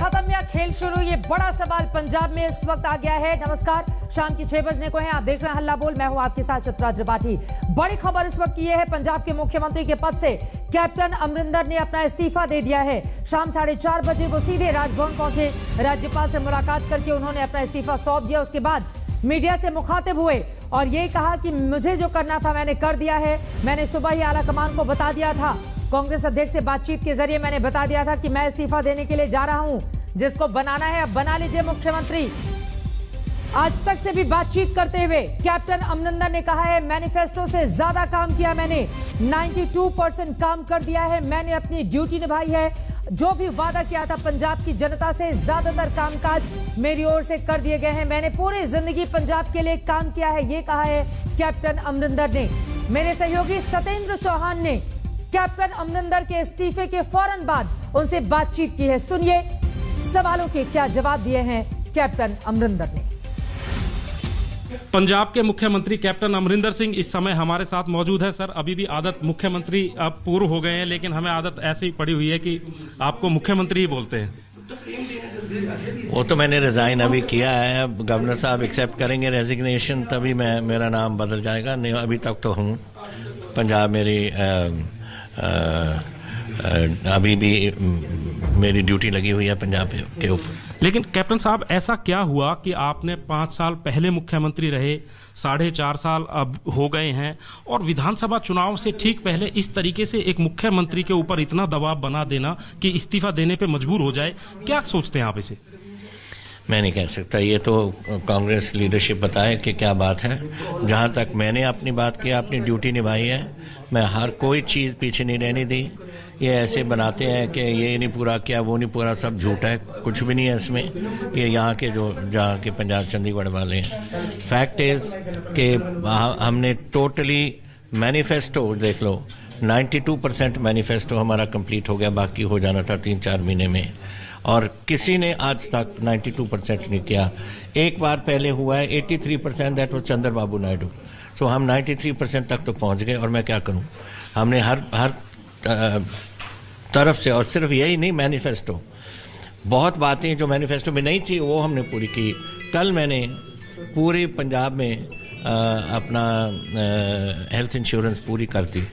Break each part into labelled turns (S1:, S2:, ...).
S1: खत्म या खेल शुरू, ये बड़ा सवाल पंजाब में इस वक्त आ गया है। नमस्कार, शाम की 6 बजने को है, आप देख रहे हैं हल्ला बोल। मैं हूं आपके साथ चित्रा त्रिपाठी। बड़ी खबर इस वक्त की है, पंजाब के मुख्यमंत्री के पद से कैप्टन अमरिंदर ने अपना इस्तीफा दे दिया है। शाम 4:30 बजे वो सीधे राजभवन पहुंचे। राज्यपाल से मुलाकात करके उन्होंने अपना इस्तीफा सौंप दिया। उसके बाद मीडिया से मुखातिब हुए और ये कहा कि मुझे जो करना था मैंने कर दिया है। मैंने सुबह ही आला कमान को बता दिया था, कांग्रेस अध्यक्ष से बातचीत के जरिए मैंने बता दिया था कि मैं इस्तीफा देने के लिए जा रहा हूं। जिसको बनाना है अब बना लीजिए मुख्यमंत्री। आज तक से भी बातचीत करते हुए कैप्टन अमरिंदर ने कहा है, मैनिफेस्टो से ज्यादा काम किया मैंने, 92% काम कर दिया है, मैंने अपनी ड्यूटी निभाई है। जो भी वादा किया था पंजाब की जनता से, ज्यादातर कामकाज मेरी ओर से कर दिए गए हैं। मैंने पूरी जिंदगी पंजाब के लिए काम किया है, ये कहा है कैप्टन अमरिंदर ने। मेरे सहयोगी सत्येंद्र चौहान ने कैप्टन अमरिंदर के इस्तीफे के फौरन बाद उनसे बातचीत की है। सुनिए सवालों के क्या जवाब दिए हैं कैप्टन अमरिंदर ने।
S2: पंजाब के मुख्यमंत्री कैप्टन अमरिंदर सिंह इस समय हमारे साथ मौजूद है। सर, अभी भी आदत मुख्यमंत्री अब पूर्व हो गए हैं, लेकिन हमें आदत ऐसे ही पड़ी हुई है कि आपको मुख्यमंत्री ही बोलते हैं।
S3: वो तो मैंने रिजाइन अभी किया है, अब गवर्नर साहब एक्सेप्ट करेंगे रेजिग्नेशन, तभी मेरा नाम बदल जाएगा। नहीं, अभी तक तो हूँ पंजाब। मेरी अभी भी मेरी ड्यूटी लगी हुई है पंजाब के ऊपर।
S2: लेकिन कैप्टन साहब, ऐसा क्या हुआ कि आपने 5 साल पहले मुख्यमंत्री रहे, 4.5 साल अब हो गए हैं, और विधानसभा चुनाव से ठीक पहले इस तरीके से एक मुख्यमंत्री के ऊपर इतना दबाव बना देना कि इस्तीफा देने पे मजबूर हो जाए, क्या सोचते हैं आप इसे?
S3: मैं नहीं कह सकता, ये तो कांग्रेस लीडरशिप बताए कि क्या बात है। जहां तक मैंने अपनी बात की, अपनी ड्यूटी निभाई है। मैं हर कोई चीज पीछे नहीं रहने दी। ये ऐसे बनाते हैं कि ये नहीं पूरा किया, वो नहीं पूरा, सब झूठ है, कुछ भी नहीं है इसमें। ये यहाँ के जहाँ के पंजाब चंडीगढ़ वाले हैं। फैक्ट इज कि हमने टोटली मैनिफेस्टो देख लो, 92% मैनिफेस्टो हमारा कंप्लीट हो गया, बाकी हो जाना था 3-4 महीने में, और किसी ने आज तक 92% नहीं किया। एक बार पहले हुआ है 83%, दैट वाज चंद्रबाबू नायडू। सो हम 93% तक तो पहुंच गए, और मैं क्या करूं। हमने हर तरफ से, और सिर्फ यही नहीं, मैनिफेस्टो बहुत बातें जो मैनिफेस्टो में नहीं थी वो हमने पूरी की। कल मैंने पूरे पंजाब में अपना हेल्थ इंश्योरेंस पूरी कर दी।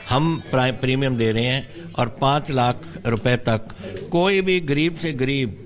S3: हम प्रीमियम दे रहे हैं, और 5 लाख रुपए तक कोई भी गरीब से गरीब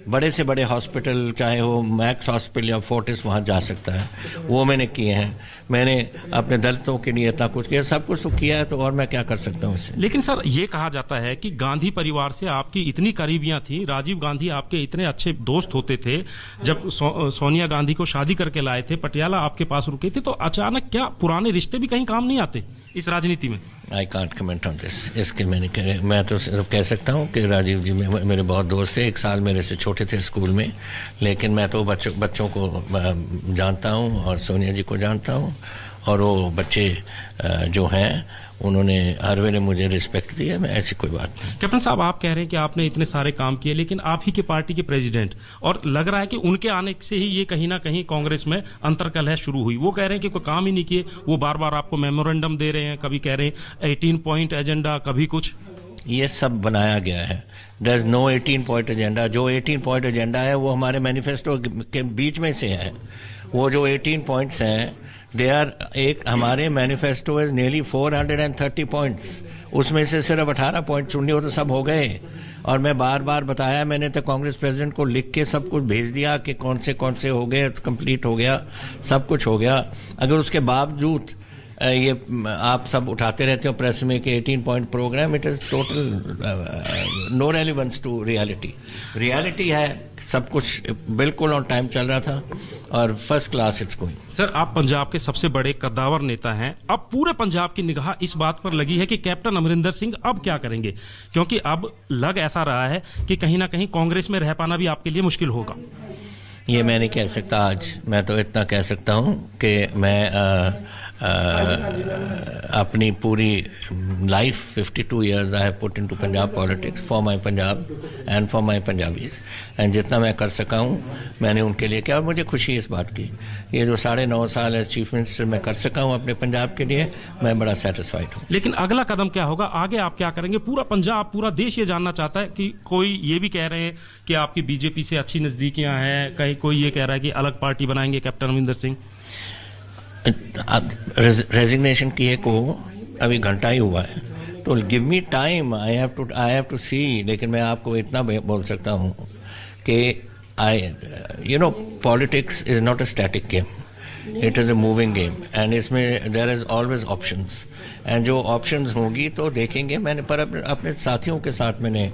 S3: बड़े से बड़े हॉस्पिटल, चाहे वो मैक्स हॉस्पिटल या फोर्टिस, वहां जा सकता है। वो मैंने किए हैं। मैंने अपने दलितों के लिए इतना कुछ किया, सब कुछ तो किया है, तो और मैं क्या कर सकता हूँ इससे।
S2: लेकिन सर, ये कहा जाता है कि गांधी परिवार से आपकी इतनी करीबियां थी, राजीव गांधी आपके इतने अच्छे दोस्त होते थे। जब सोनिया गांधी को शादी करके लाए थे, पटियाला आपके पास रुके थे, तो अचानक क्या पुराने रिश्ते भी कहीं काम नहीं आते इस राजनीति में?
S3: I can't comment on this. इसके मैं तो सिर्फ कह सकता हूँ कि राजीव जी मेरे बहुत दोस्त थे। 1 साल मेरे से छोटे थे स्कूल में, लेकिन मैं तो बच्चों को जानता हूँ और सोनिया जी को जानता हूँ, और वो बच्चे जो हैं उन्होंने हर वेले मुझे रिस्पेक्ट दी है। मैं ऐसी कोई बात नहीं।
S2: कैप्टन साहब, आप कह रहे हैं कि आपने इतने सारे काम किए, लेकिन आप ही के पार्टी के प्रेसिडेंट, और लग रहा है कि उनके आने से ही ये कहीं ना कहीं कांग्रेस में अंतर्कलह शुरू हुई। वो कह रहे हैं कि कोई काम ही नहीं किए, वो बार बार आपको मेमोरेंडम दे रहे हैं, कभी कह रहे हैं 18 पॉइंट एजेंडा, कभी कुछ।
S3: ये सब बनाया गया है। There is no 18 point agenda. जो 18 पॉइंट एजेंडा है वो हमारे मैनिफेस्टो के बीच में से है। वो जो 18 पॉइंट्स हैं, दे आर, एक हमारे मैनिफेस्टो इज नियरली 430 पॉइंट्स। उसमें से सिर्फ 18 पॉइंट चुनने हो तो सब हो गए। और मैं बार बार बताया, मैंने तो कांग्रेस प्रेसिडेंट को लिख के सब कुछ भेज दिया कि कौन से हो गए, कंप्लीट हो गया, सब कुछ हो गया। अगर उसके बावजूद ये आप सब उठाते रहते हो प्रेस में कि 18 point program, it is total no relevance to reality. Reality है सब कुछ बिल्कुल ऑन टाइम चल रहा था, और first class it's going.
S2: Sir, आप पंजाब के सबसे बड़े कद्दावर नेता हैं। अब पूरे पंजाब की निगाह इस बात पर लगी है कि कैप्टन अमरिंदर सिंह अब क्या करेंगे, क्योंकि अब लग ऐसा रहा है कि कहीं ना कहीं कांग्रेस में रह पाना भी आपके लिए मुश्किल होगा।
S3: ये मैं नहीं कह सकता आज। मैं तो इतना कह सकता हूं कि मैं अपनी पूरी life 52 years I have put into Punjab politics for my Punjab and for my Punjabis, and जितना मैं कर सका हूँ मैंने उनके लिए किया और मुझे खुशी है इस बात की। ये जो 9.5 साल एज चीफ मिनिस्टर मैं कर सका हूँ अपने पंजाब के लिए, मैं बड़ा सेटिस्फाइड हूँ।
S2: लेकिन अगला कदम क्या होगा, आगे आप क्या करेंगे? पूरा पंजाब, पूरा देश ये जानना चाहता है कि कोई ये भी कह रहे हैं कि आपकी बीजेपी से अच्छी नजदीकियां हैं, कहीं कोई ये कह रहा है कि अलग पार्टी बनाएंगे कैप्टन अमरिंदर सिंह।
S3: रेजिग्नेशन किए को अभी घंटा ही हुआ है, तो give me time, I have to see. लेकिन मैं आपको इतना बोल सकता हूँ कि politics is not a static game, it is a moving game, and इसमें there is always options, and जो ऑप्शंस होंगी तो देखेंगे। मैंने पर अपने साथियों के साथ मैंने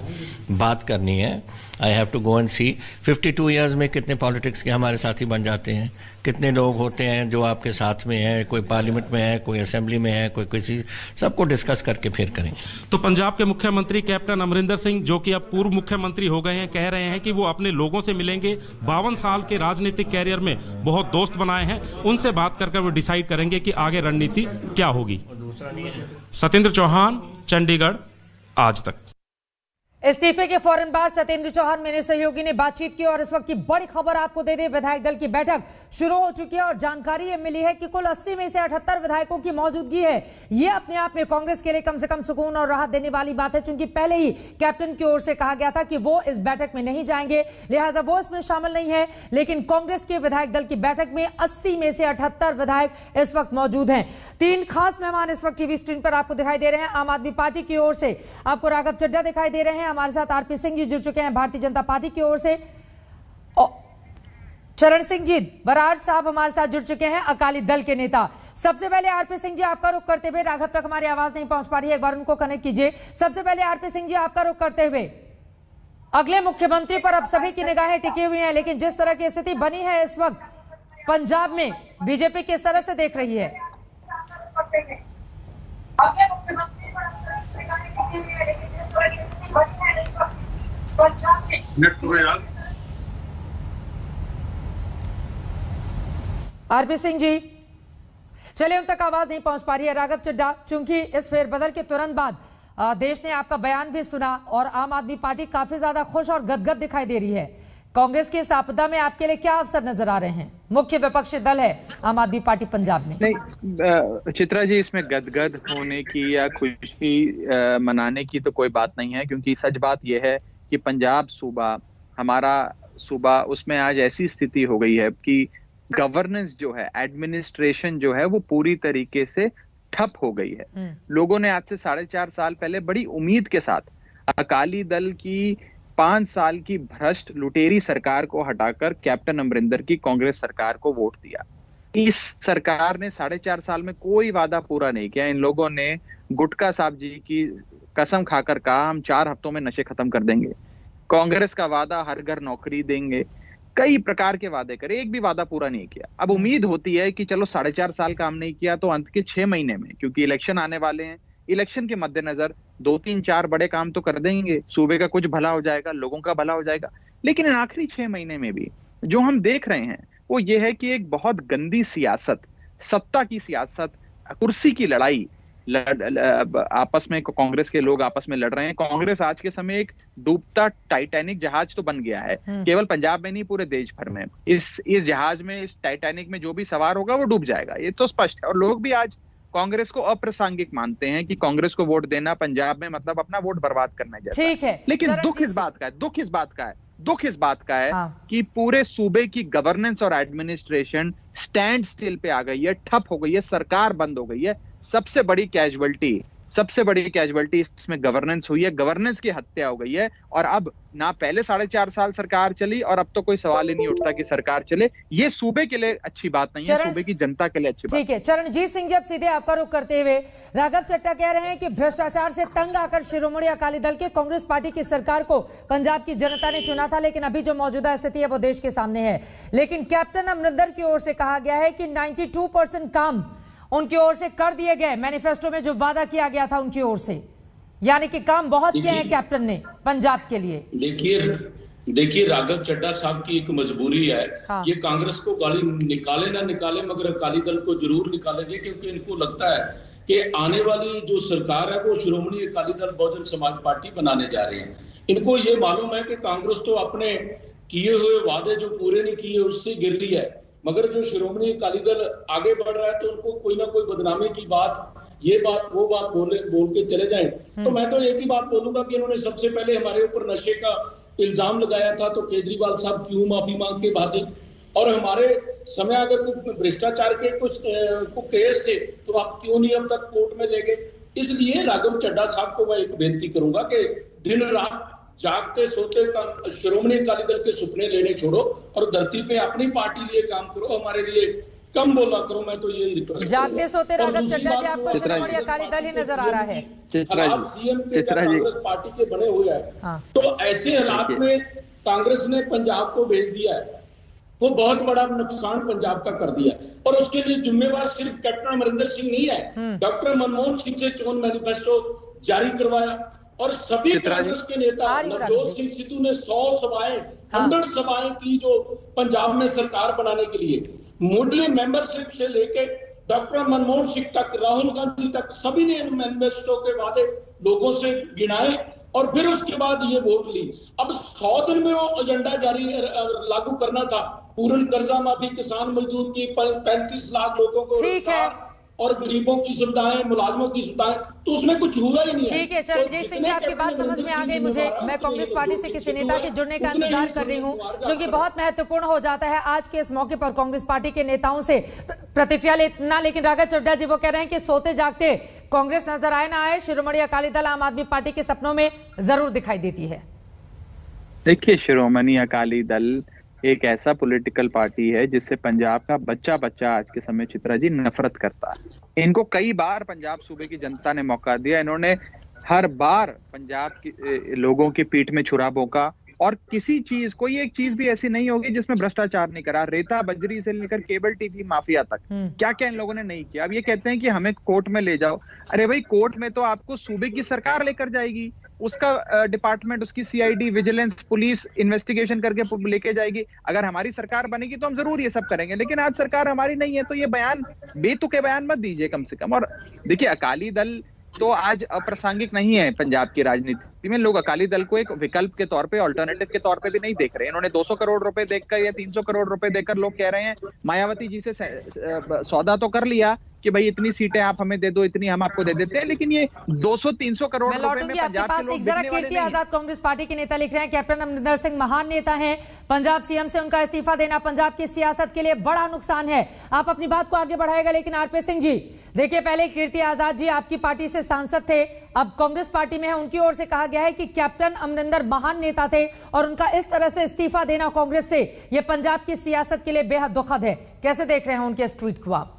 S3: बात करनी है। I have to go and see 52 years में कितने पॉलिटिक्स के हमारे साथी बन जाते हैं, कितने लोग होते हैं जो आपके साथ में है, कोई पार्लियामेंट में है, कोई असेंबली में है, कोई किसी, सबको डिस्कस करके फिर करेंगे।
S2: तो पंजाब के मुख्यमंत्री कैप्टन अमरिंदर सिंह, जो कि अब पूर्व मुख्यमंत्री हो गए हैं, कह रहे हैं कि वो अपने लोगों से मिलेंगे, 52 साल के राजनीतिक कैरियर में बहुत दोस्त बनाए हैं, उनसे बात करके वो डिसाइड करेंगे कि आगे रणनीति क्या होगी। सत्येंद्र चौहान, चंडीगढ़, आज तक।
S1: इस्तीफे के फौरन बाद सत्येंद्र चौहान मेरे सहयोगी ने बातचीत की और इस वक्त की बड़ी खबर आपको दे दें, विधायक दल की बैठक शुरू हो चुकी है और जानकारी ये मिली है कि कुल 80 में से 78 विधायकों की मौजूदगी है। ये अपने आप में कांग्रेस के लिए कम से कम सुकून और राहत देने वाली बात है, क्योंकि पहले ही कैप्टन की ओर से कहा गया था कि वो इस बैठक में नहीं जाएंगे, लिहाजा वो इसमें शामिल नहीं है। लेकिन कांग्रेस के विधायक दल की बैठक में 80 में से 78 विधायक इस वक्त मौजूद हैं। 3 खास मेहमान इस वक्त टीवी स्क्रीन पर आपको दिखाई दे रहे हैं। आम आदमी पार्टी की ओर से आपको राघव चड्ढा दिखाई दे रहे हैं, हमारे साथ आरपी सिंह जी जुड़ चुके हैं भारतीय जनता पार्टी की ओर से, चरण सिंह जी बराड़ साहब हमारे साथ जुड़ चुके हैं अकाली दल के नेता। सबसे पहले आरपी सिंह जी आपका रुख करते हुए, राघव तक हमारी आवाज नहीं पहुंच पा रही है, एक बार उनको कनेक्ट कीजिए। सबसे पहले आरपी सिंह जी आपका रुख करते हुए, अगले मुख्यमंत्री पर अब सभी की निगाहें टिकी हुई हैं, लेकिन जिस तरह की स्थिति बनी है इस वक्त पंजाब में, बीजेपी किस तरह से देख रही है? आरपी सिंह जी, चलिए उन तक आवाज नहीं पहुंच पा रही है। राघव चड्ढा, चूंकि इस फेरबदल के तुरंत बाद देश ने आपका बयान भी सुना और आम आदमी पार्टी काफी ज्यादा खुश और गदगद दिखाई दे रही है, कांग्रेस की इस आपदा में आपके लिए क्या अवसर नजर आ रहे हैं? मुख्य विपक्षी दल है आम आदमी पार्टी पंजाब में।
S4: नहीं चित्रा जी, इसमें गदगद होने की या खुशी मनाने की तो कोई बात नहीं है, क्योंकि सच बात यह है कि पंजाब सूबा, हमारा सूबा, उसमें आज ऐसी स्थिति हो गई है कि गवर्नेंस जो है, एडमिनिस्ट्रेशन जो है, वो पूरी तरीके से ठप हो गई है। लोगों ने आज से 4.5 साल पहले बड़ी उम्मीद के साथ अकाली दल की 5 साल की भ्रष्ट लुटेरी सरकार को हटाकर कैप्टन अमरिंदर की कांग्रेस सरकार को वोट दिया। इस सरकार ने 4.5 साल में कोई वादा पूरा नहीं किया। इन लोगों ने गुटका साहब जी की कसम खाकर कहा हम 4 हफ्तों में नशे खत्म कर देंगे। कांग्रेस का वादा हर घर नौकरी देंगे, कई प्रकार के वादे करे, एक भी वादा पूरा नहीं किया। अब उम्मीद होती है कि चलो 4.5 साल काम नहीं किया तो अंत के 6 महीने में, क्योंकि इलेक्शन आने वाले हैं, इलेक्शन के मद्देनजर 2-3-4 बड़े काम तो कर देंगे, सूबे का कुछ भला हो जाएगा, लोगों का भला हो जाएगा। लेकिन इन आखिरी 6 महीने में भी जो हम देख रहे हैं वो ये है कि एक बहुत गंदी सियासत, सत्ता की सियासत, कुर्सी की लड़ाई आपस में, कांग्रेस के लोग आपस में लड़ रहे हैं। कांग्रेस आज के समय एक डूबता टाइटैनिक जहाज तो बन गया है, केवल पंजाब में नहीं पूरे देश भर में। इस जहाज में, इस टाइटैनिक में जो भी सवार होगा वो डूब जाएगा, ये तो स्पष्ट है। और लोग भी आज कांग्रेस को अप्रासंगिक मानते हैं कि कांग्रेस को वोट देना पंजाब में मतलब अपना वोट बर्बाद करना जैसा।
S1: ठीक है,
S4: लेकिन दुख इस बात का है कि पूरे सूबे की गवर्नेंस और एडमिनिस्ट्रेशन स्टैंड स्टिल पे आ गई है, ठप हो गई है, सरकार बंद हो गई है। सबसे बड़ी कैजुअलिटी इसमें गवर्नेंस हुई है, गवर्नेंस की हत्या हो गई है। और अब ना पहले 4.5 साल सरकार चली और अब तो कोई सवाल ही नहीं उठता कि सरकार चले। ये सूबे के लिए अच्छी बात नहीं है, सूबे की जनता के लिए अच्छी बात।
S1: ठीक है, चरणजीत सिंह जी, अब सीधे आपका रुख करते हुए, राघव चड्ढा कह रहे हैं कि भ्रष्टाचार से तंग आकर शिरोमणि अकाली दल के कांग्रेस पार्टी की सरकार को पंजाब की जनता ने चुना था, लेकिन अभी जो मौजूदा स्थिति है वो देश के सामने है। लेकिन कैप्टन अमरिंदर की ओर से कहा गया है कि 92% काम उनकी ओर से कर दिए गए, मैनिफेस्टो में जो वादा किया गया था उनकी ओर से, यानी कि काम बहुत किए हैं कैप्टन ने पंजाब के लिए।
S5: देखिए, राघव चड्ढा साहब की एक मजबूरी है।
S1: हाँ।
S5: ये कांग्रेस को गाली निकाले ना निकाले, मगर अकाली दल को जरूर निकालेंगे, क्योंकि इनको लगता है कि आने वाली जो सरकार है वो श्रोमणी अकाली दल बहुजन समाज पार्टी बनाने जा रहे हैं। इनको ये मालूम है कि कांग्रेस तो अपने किए हुए वादे जो पूरे नहीं किए उससे गिर रही है, मगर जो श्रोमणी अकाली दल आगे बढ़ रहा है तो उनको कोई ना कोई बदनामी की बात, ये बात वो बात बोल के चले जाएं। तो मैं तो एक ही बात बोलूंगा कि इन्होंने सबसे पहले हमारे ऊपर नशे का इल्जाम लगाया था, तो केजरीवाल साहब क्यों माफी मांग के भागे? और हमारे समय अगर कुछ भ्रष्टाचार के कुछ केस थे तो आप क्यों नहीं अब तक कोर्ट में ले गए? इसलिए राघव चड्ढा साहब को मैं एक बेनती करूंगा कि दिन रात जागते सोते श्रोमणी अकाली दल के सपने लेने छोड़ो और धरती पे अपनी पार्टी लिए काम करो, हमारे लिए कम बोला करो। मैं तो यही रिक्वेस्ट
S1: जागते सोते राघव चड्ढा जी आपको श्रोमणी अकाली दल ही नजर आ रहा है।
S5: हालात सीएम के कांग्रेस पार्टी के बने हुए हैं।
S1: हाँ।
S5: तो ऐसे हालात में कांग्रेस ने पंजाब को भेज दिया है, वो बहुत बड़ा नुकसान पंजाब का कर दिया, और उसके लिए जिम्मेवार सिर्फ कैप्टन अमरिंदर सिंह नहीं है। डॉक्टर मनमोहन सिंह से चोन मैनिफेस्टो जारी करवाया और सभी कांग्रेस के नेता, नवजोत सिंह सिद्धू ने 100 सभाएं 100 सभाएं की जो पंजाब में सरकार बनाने के लिए। मुडली मेंबरशिप से लेके डॉक्टर मनमोहन सिंह तक, राहुल गांधी तक, सभी ने मैनिफेस्टो के वादे लोगों से गिनाए और फिर उसके बाद ये वोट ली। अब 100 दिन में वो एजेंडा जारी लागू करना था, पूर्ण कर्जा माफी, किसान मजदूर की 35 लाख लोगों को
S1: ठीक है,
S5: और गरीबों की सुविधाएं, मुलाजमों की सुविधाएं, तो उसमें कुछ हुआ ही नहीं है।
S1: ठीक है, चरणजीत सिंह जी आपकी बात समझ में आ गई मुझे। मैं कांग्रेस पार्टी से किसी नेता के जुड़ने का इंतजार कर रही हूं, जो कि बहुत महत्वपूर्ण हो जाता है आज के इस मौके पर कांग्रेस पार्टी के नेताओं से प्रतिक्रिया लेना। लेकिन राघव चड्ढा जी वो कह रहे हैं कि सोते जागते कांग्रेस नजर आए ना आए, श्रोमणी अकाली दल आम आदमी पार्टी के सपनों में जरूर दिखाई देती है।
S4: देखिए, श्रोमणी अकाली दल एक ऐसा पॉलिटिकल पार्टी है जिससे पंजाब का बच्चा बच्चा आज के समय चित्रा जी नफरत करता है। इनको कई बार पंजाब सूबे की जनता ने मौका दिया, इन्होंने हर बार पंजाब के लोगों की पीठ में छुरा भोंका, और किसी चीज, कोई एक चीज भी ऐसी नहीं होगी जिसमें भ्रष्टाचार नहीं करा। रेता बजरी से लेकर केबल टीवी माफिया तक क्या क्या इन लोगों ने नहीं किया। अब ये कहते हैं कि हमें कोर्ट में ले जाओ। अरे भाई, कोर्ट में तो आपको सूबे की सरकार लेकर जाएगी, उसका डिपार्टमेंट, उसकी सीआईडी, विजिलेंस, पुलिस इन्वेस्टिगेशन करके लेके जाएगी। अगर हमारी सरकार बनेगी तो हम जरूर ये सब करेंगे, लेकिन आज सरकार हमारी नहीं है, तो ये बयान, बेतुके बयान मत दीजिए कम से कम। और देखिए, अकाली दल तो आज अप्रासंगिक नहीं है पंजाब की राजनीति में। लोग अकाली दल को एक विकल्प के तौर पे, ऑल्टरनेटिव के तौर पे भी नहीं देख रहे। इन्होंने 200 करोड़ रुपए देकर या 300 करोड़ रुपए देकर, लोग कह रहे हैं मायावती जी से सौदा तो कर लिया कि भाई इतनी सीटें आप हमें दे दो, इतनी हम आपको दे देते हैं, लेकिन ये 200-300 करोड़ रुपए में पंजाब के लोग बिकने वाले नहीं।
S1: आजाद कांग्रेस पार्टी के नेता लिख रहे हैं, कैप्टन अमरिंदर सिंह महान नेता हैं, पंजाब सीएम से उनका इस्तीफा देना पंजाब की सियासत के लिए बड़ा नुकसान है। आप अपनी बात को आगे बढ़ाएगा, लेकिन आरपी सिंह जी देखिए, पहले कीर्ति आजाद जी आपकी पार्टी से सांसद थे, अब कांग्रेस पार्टी में है, उनकी ओर से कहा गया है कि कैप्टन अमरिंदर महान नेता थे और उनका इस तरह से इस्तीफा देना कांग्रेस से, यह पंजाब की सियासत के लिए बेहद दुखद है। कैसे देख रहे हैं उनके इस ट्वीट को आप?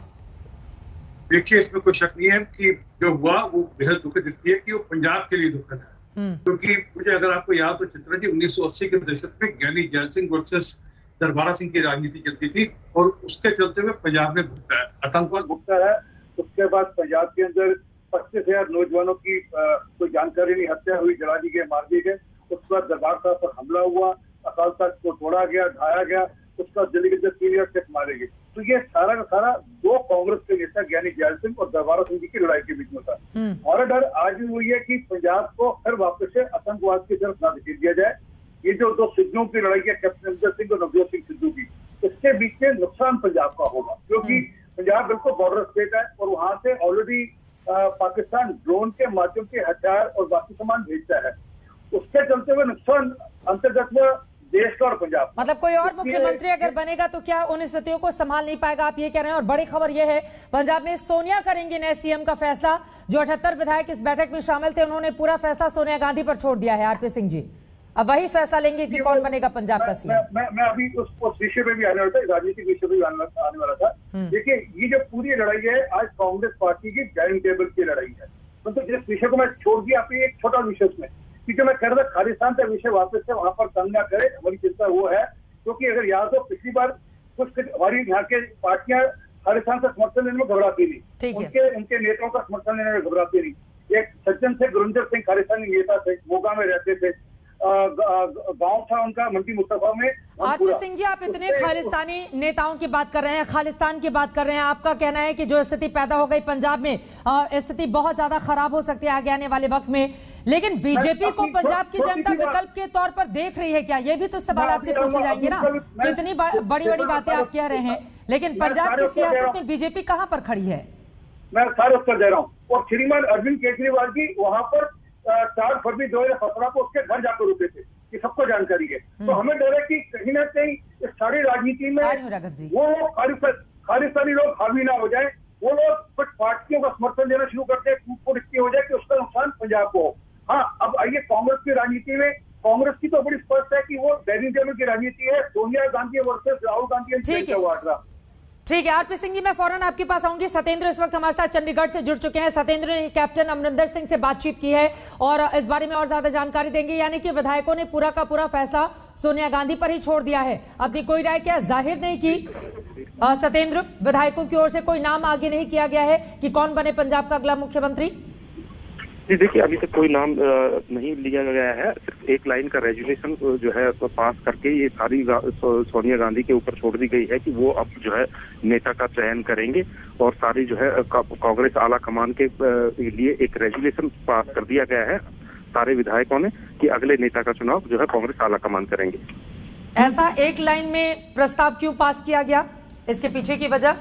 S6: देखिए, इसमें कोई शक नहीं है कि जो हुआ वो बेहद दुखद इसलिए कि वो पंजाब के लिए दुखद है। क्योंकि मुझे, अगर आपको याद हो चित्रा जी, 1980 के दशक में ज्ञानी जैल सिंह वर्सेस दरबारा सिंह की राजनीति चलती थी, और उसके चलते हुए पंजाब में आतंकवाद भुगता है। उसके बाद पंजाब के अंदर 25,000 नौजवानों की कोई जानकारी नहीं, हत्या हुई, जला दी गई, मार दिए गए। उसके बाद दरबार साहब पर हमला हुआ, अकाल तख्त को तोड़ा गया, ढाया गया, उसका दिल्ली के अंदर 3 या 6 मारे गए। तो ये सारा का सारा 2 कांग्रेस के नेता ज्ञानी जैल सिंह और दरबारा सिंह जी की लड़ाई के बीच में था। और डर आज भी वही है कि पंजाब को फिर वापस से आतंकवाद की तरफ न धकेल दिया जाए। ये जो 2 सिद्धों की लड़ाई है, कैप्टन अमरिंदर सिंह और नवजोत सिंह सिद्धू की, इसके बीच में नुकसान पंजाब का होगा, क्योंकि पंजाब बिल्कुल बॉर्डर स्टेट है और वहां से ऑलरेडी पाकिस्तान ड्रोन के माध्यम से हथियार और बाकी सामान भेजता है। उसके चलते हुए नुकसान अंतर्गत में देश का और पंजाब,
S1: मतलब कोई और मुख्यमंत्री अगर बनेगा तो क्या उन स्थितियों को संभाल नहीं पाएगा, आप ये कह रहे हैं? और बड़ी खबर यह है, पंजाब में सोनिया करेंगे नए सीएम का फैसला। जो 78 विधायक इस बैठक में शामिल थे, उन्होंने पूरा फैसला सोनिया गांधी पर छोड़ दिया है। आरपी सिंह जी अब वही फैसला लेंगे कि कौन बनेगा पंजाब का सीएम।
S6: मैं अभी उस विषय में भी आने वाला था, राजनीतिक विषय में भी आने वाला था। देखिए, ये जो पूरी लड़ाई है आज कांग्रेस पार्टी की डाइनिंग टेबल की लड़ाई है। मतलब जिस विषय को मैं छोड़ दिया अपनी एक छोटा विषय में, क्योंकि मैं कह रहा था खालिस्तान का विषय वापस से वहां पर तंग न करे, हमारी चिंता वो है। क्योंकि अगर याद हो, पिछली बार कुछ हमारी यहाँ के पार्टियां खालिस्तान का समर्थन लेने में घबराती नहीं, उनके नेताओं का समर्थन लेने में घबराती नहीं। एक सज्जन थे, गुरिंदर सिंह खालिस्तानी नेता थे, मोगा में रहते थे,
S7: गांव था उनका मंडी मुस्तफा में।
S1: आरपी सिंह जी, आप इतने खालिस्तानी नेताओं की बात कर रहे हैं, खालिस्तान की बात कर रहे हैं, आपका कहना है कि जो स्थिति पैदा हो गई पंजाब में, स्थिति बहुत ज्यादा खराब हो सकती है आगे आने वाले वक्त में, लेकिन बीजेपी को पंजाब की जनता विकल्प के तौर पर देख रही है क्या? ये भी तो सवाल आपसे पूछे जाएंगे ना। कितनी बड़ी बड़ी बातें आप कह रहे हैं, लेकिन पंजाब की सियासत में बीजेपी कहां पर खड़ी है?
S7: मैं सारे उत्तर दे रहा हूँ। और श्रीमान अरविंद केजरीवाल जी वहां पर 4 फरवरी 2017 को उसके घर जाकर रुके थे, ये सबको जानकारी है। तो हमें डर है कि कहीं ना कहीं इस सारी राजनीति में वो खालिस्तानी लोग हावी ना हो जाए, वो लोग कुछ पार्टियों का समर्थन देना शुरू करते हैं, टूट इतनी हो जाए कि उसका नुकसान पंजाब को हो। हाँ, अब आइए कांग्रेस की राजनीति में, कांग्रेस की तो बड़ी स्पष्ट है कि वो दैनिक जमीन की राजनीति है, सोनिया गांधी वर्सेस राहुल गांधी।
S1: ठीक है आरपी सिंह जी, मैं फौरन आपके पास आऊंगी। सत्येंद्र इस वक्त हमारे साथ चंडीगढ़ से जुड़ चुके हैं। सत्येंद्र ने कैप्टन अमरिंदर सिंह से बातचीत की है और इस बारे में और ज्यादा जानकारी देंगे, यानी कि विधायकों ने पूरा का पूरा फैसला सोनिया गांधी पर ही छोड़ दिया है, अपनी कोई राय क्या जाहिर नहीं की। सत्येंद्र, विधायकों की ओर से कोई नाम आगे नहीं किया गया है कि कौन बने पंजाब का अगला मुख्यमंत्री?
S8: जी देखिए, अभी तक कोई नाम नहीं लिया गया है। सिर्फ एक लाइन का रेजुलेशन जो है पास करके ये सारी सोनिया गांधी के ऊपर छोड़ दी गई है कि वो अब जो है नेता का चयन करेंगे, और सारी जो है कांग्रेस आला कमान के लिए एक रेजुलेशन पास कर दिया गया है सारे विधायकों ने कि अगले नेता का चुनाव जो है कांग्रेस आला कमान करेंगे।
S1: ऐसा एक लाइन में प्रस्ताव क्यों पास किया गया, इसके पीछे की वजह?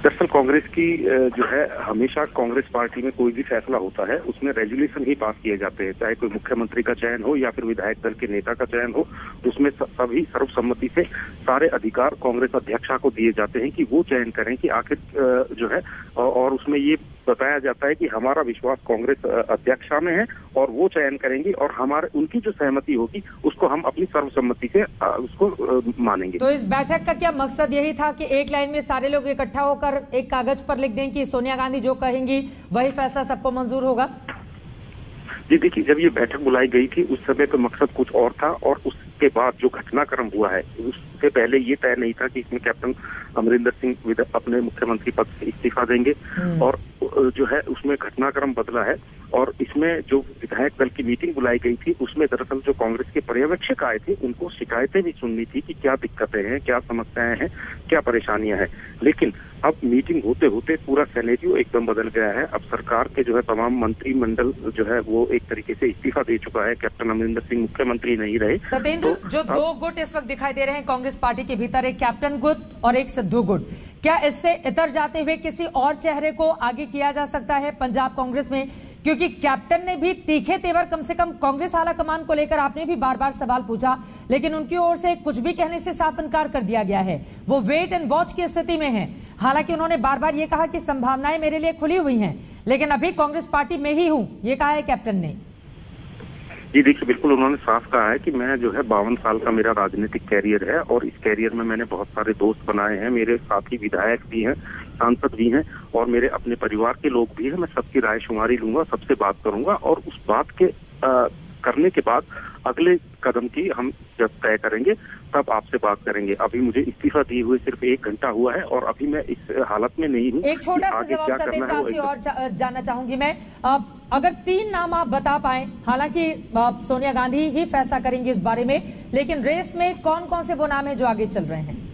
S8: दरअसल कांग्रेस की जो है हमेशा कांग्रेस पार्टी में कोई भी फैसला होता है उसमें रेजुलेशन ही पास किए जाते हैं, चाहे कोई मुख्यमंत्री का चयन हो या फिर विधायक दल के नेता का चयन हो, उसमें सभी सर्वसम्मति से सारे अधिकार कांग्रेस अध्यक्षा को दिए जाते हैं कि वो चयन करें कि आखिर जो है, और उसमें ये बताया जाता है कि हमारा विश्वास कांग्रेस अध्यक्षा में है और वो चयन करेंगे और हमारे उनकी जो सहमति होगी उसको हम अपनी सर्वसम्मति से उसको मानेंगे।
S1: तो इस बैठक का क्या मकसद यही था कि एक लाइन में सारे लोग इकट्ठा होकर एक कागज पर लिख दें कि सोनिया गांधी जो कहेंगी वही फैसला सबको मंजूर होगा?
S8: जी देखिए, जब ये बैठक बुलाई गई थी उस समय का मकसद कुछ और था, और उसके बाद जो घटनाक्रम हुआ है उससे पहले ये तय नहीं था कि इसमें कैप्टन अमरिंदर सिंह अपने मुख्यमंत्री पद से इस्तीफा देंगे, और जो है उसमें घटनाक्रम बदला है। और इसमें जो विधायक दल की मीटिंग बुलाई गई थी उसमें दरअसल जो कांग्रेस के पर्यवेक्षक आए थे उनको शिकायतें भी सुननी थी कि क्या दिक्कतें हैं, क्या समस्याएं हैं, क्या परेशानियां हैं। लेकिन अब मीटिंग होते होते पूरा सिनेरियो एकदम बदल गया है। अब सरकार के जो है तमाम मंत्रिमंडल जो है वो एक तरीके से इस्तीफा दे चुका है, कैप्टन अमरिंदर सिंह मुख्यमंत्री नहीं रहे।
S1: सत्येंद्र, जो 2 गुट इस वक्त दिखाई दे रहे हैं कांग्रेस पार्टी के भीतर, एक कैप्टन गुट और एक सिद्धू गुट, क्या इससे इतर जाते हुए किसी और चेहरे को आगे किया जा सकता है पंजाब कांग्रेस में? क्योंकि कैप्टन ने भी तीखे तेवर कम से कम कांग्रेस आला कमान को लेकर आपने भी बार बार सवाल पूछा, लेकिन उनकी ओर से कुछ भी कहने से साफ इनकार कर दिया गया है। वो वेट एंड वॉच की स्थिति में है। हालांकि उन्होंने बार बार ये कहा कि संभावनाएं मेरे लिए खुली हुई हैं, लेकिन अभी कांग्रेस पार्टी में ही हूं, ये कहा है कैप्टन ने।
S8: जी देखिए, बिल्कुल उन्होंने साफ कहा है कि मैं जो है 52 साल का मेरा राजनीतिक कैरियर है और इस कैरियर में मैंने बहुत सारे दोस्त बनाए हैं, मेरे साथी विधायक भी हैं, सांसद भी हैं और मेरे अपने परिवार के लोग भी हैं। मैं सबकी राय शुमारी लूंगा, सबसे बात करूंगा और उस बात के करने के बाद अगले कदम की हम जब तय करेंगे तब आपसे बात करेंगे। अभी मुझे इस्तीफा दिए हुए सिर्फ 1 घंटा हुआ है और अभी मैं इस हालत में नहीं हूँ।
S1: एक छोटा सा जवाब सत्येंद्र आपसे और जानना चाहूंगी मैं, अगर 3 नाम आप बता पाए, हालांकि सोनिया गांधी ही फैसला करेंगी इस बारे में, लेकिन रेस में कौन कौन से वो नाम है जो आगे चल रहे हैं?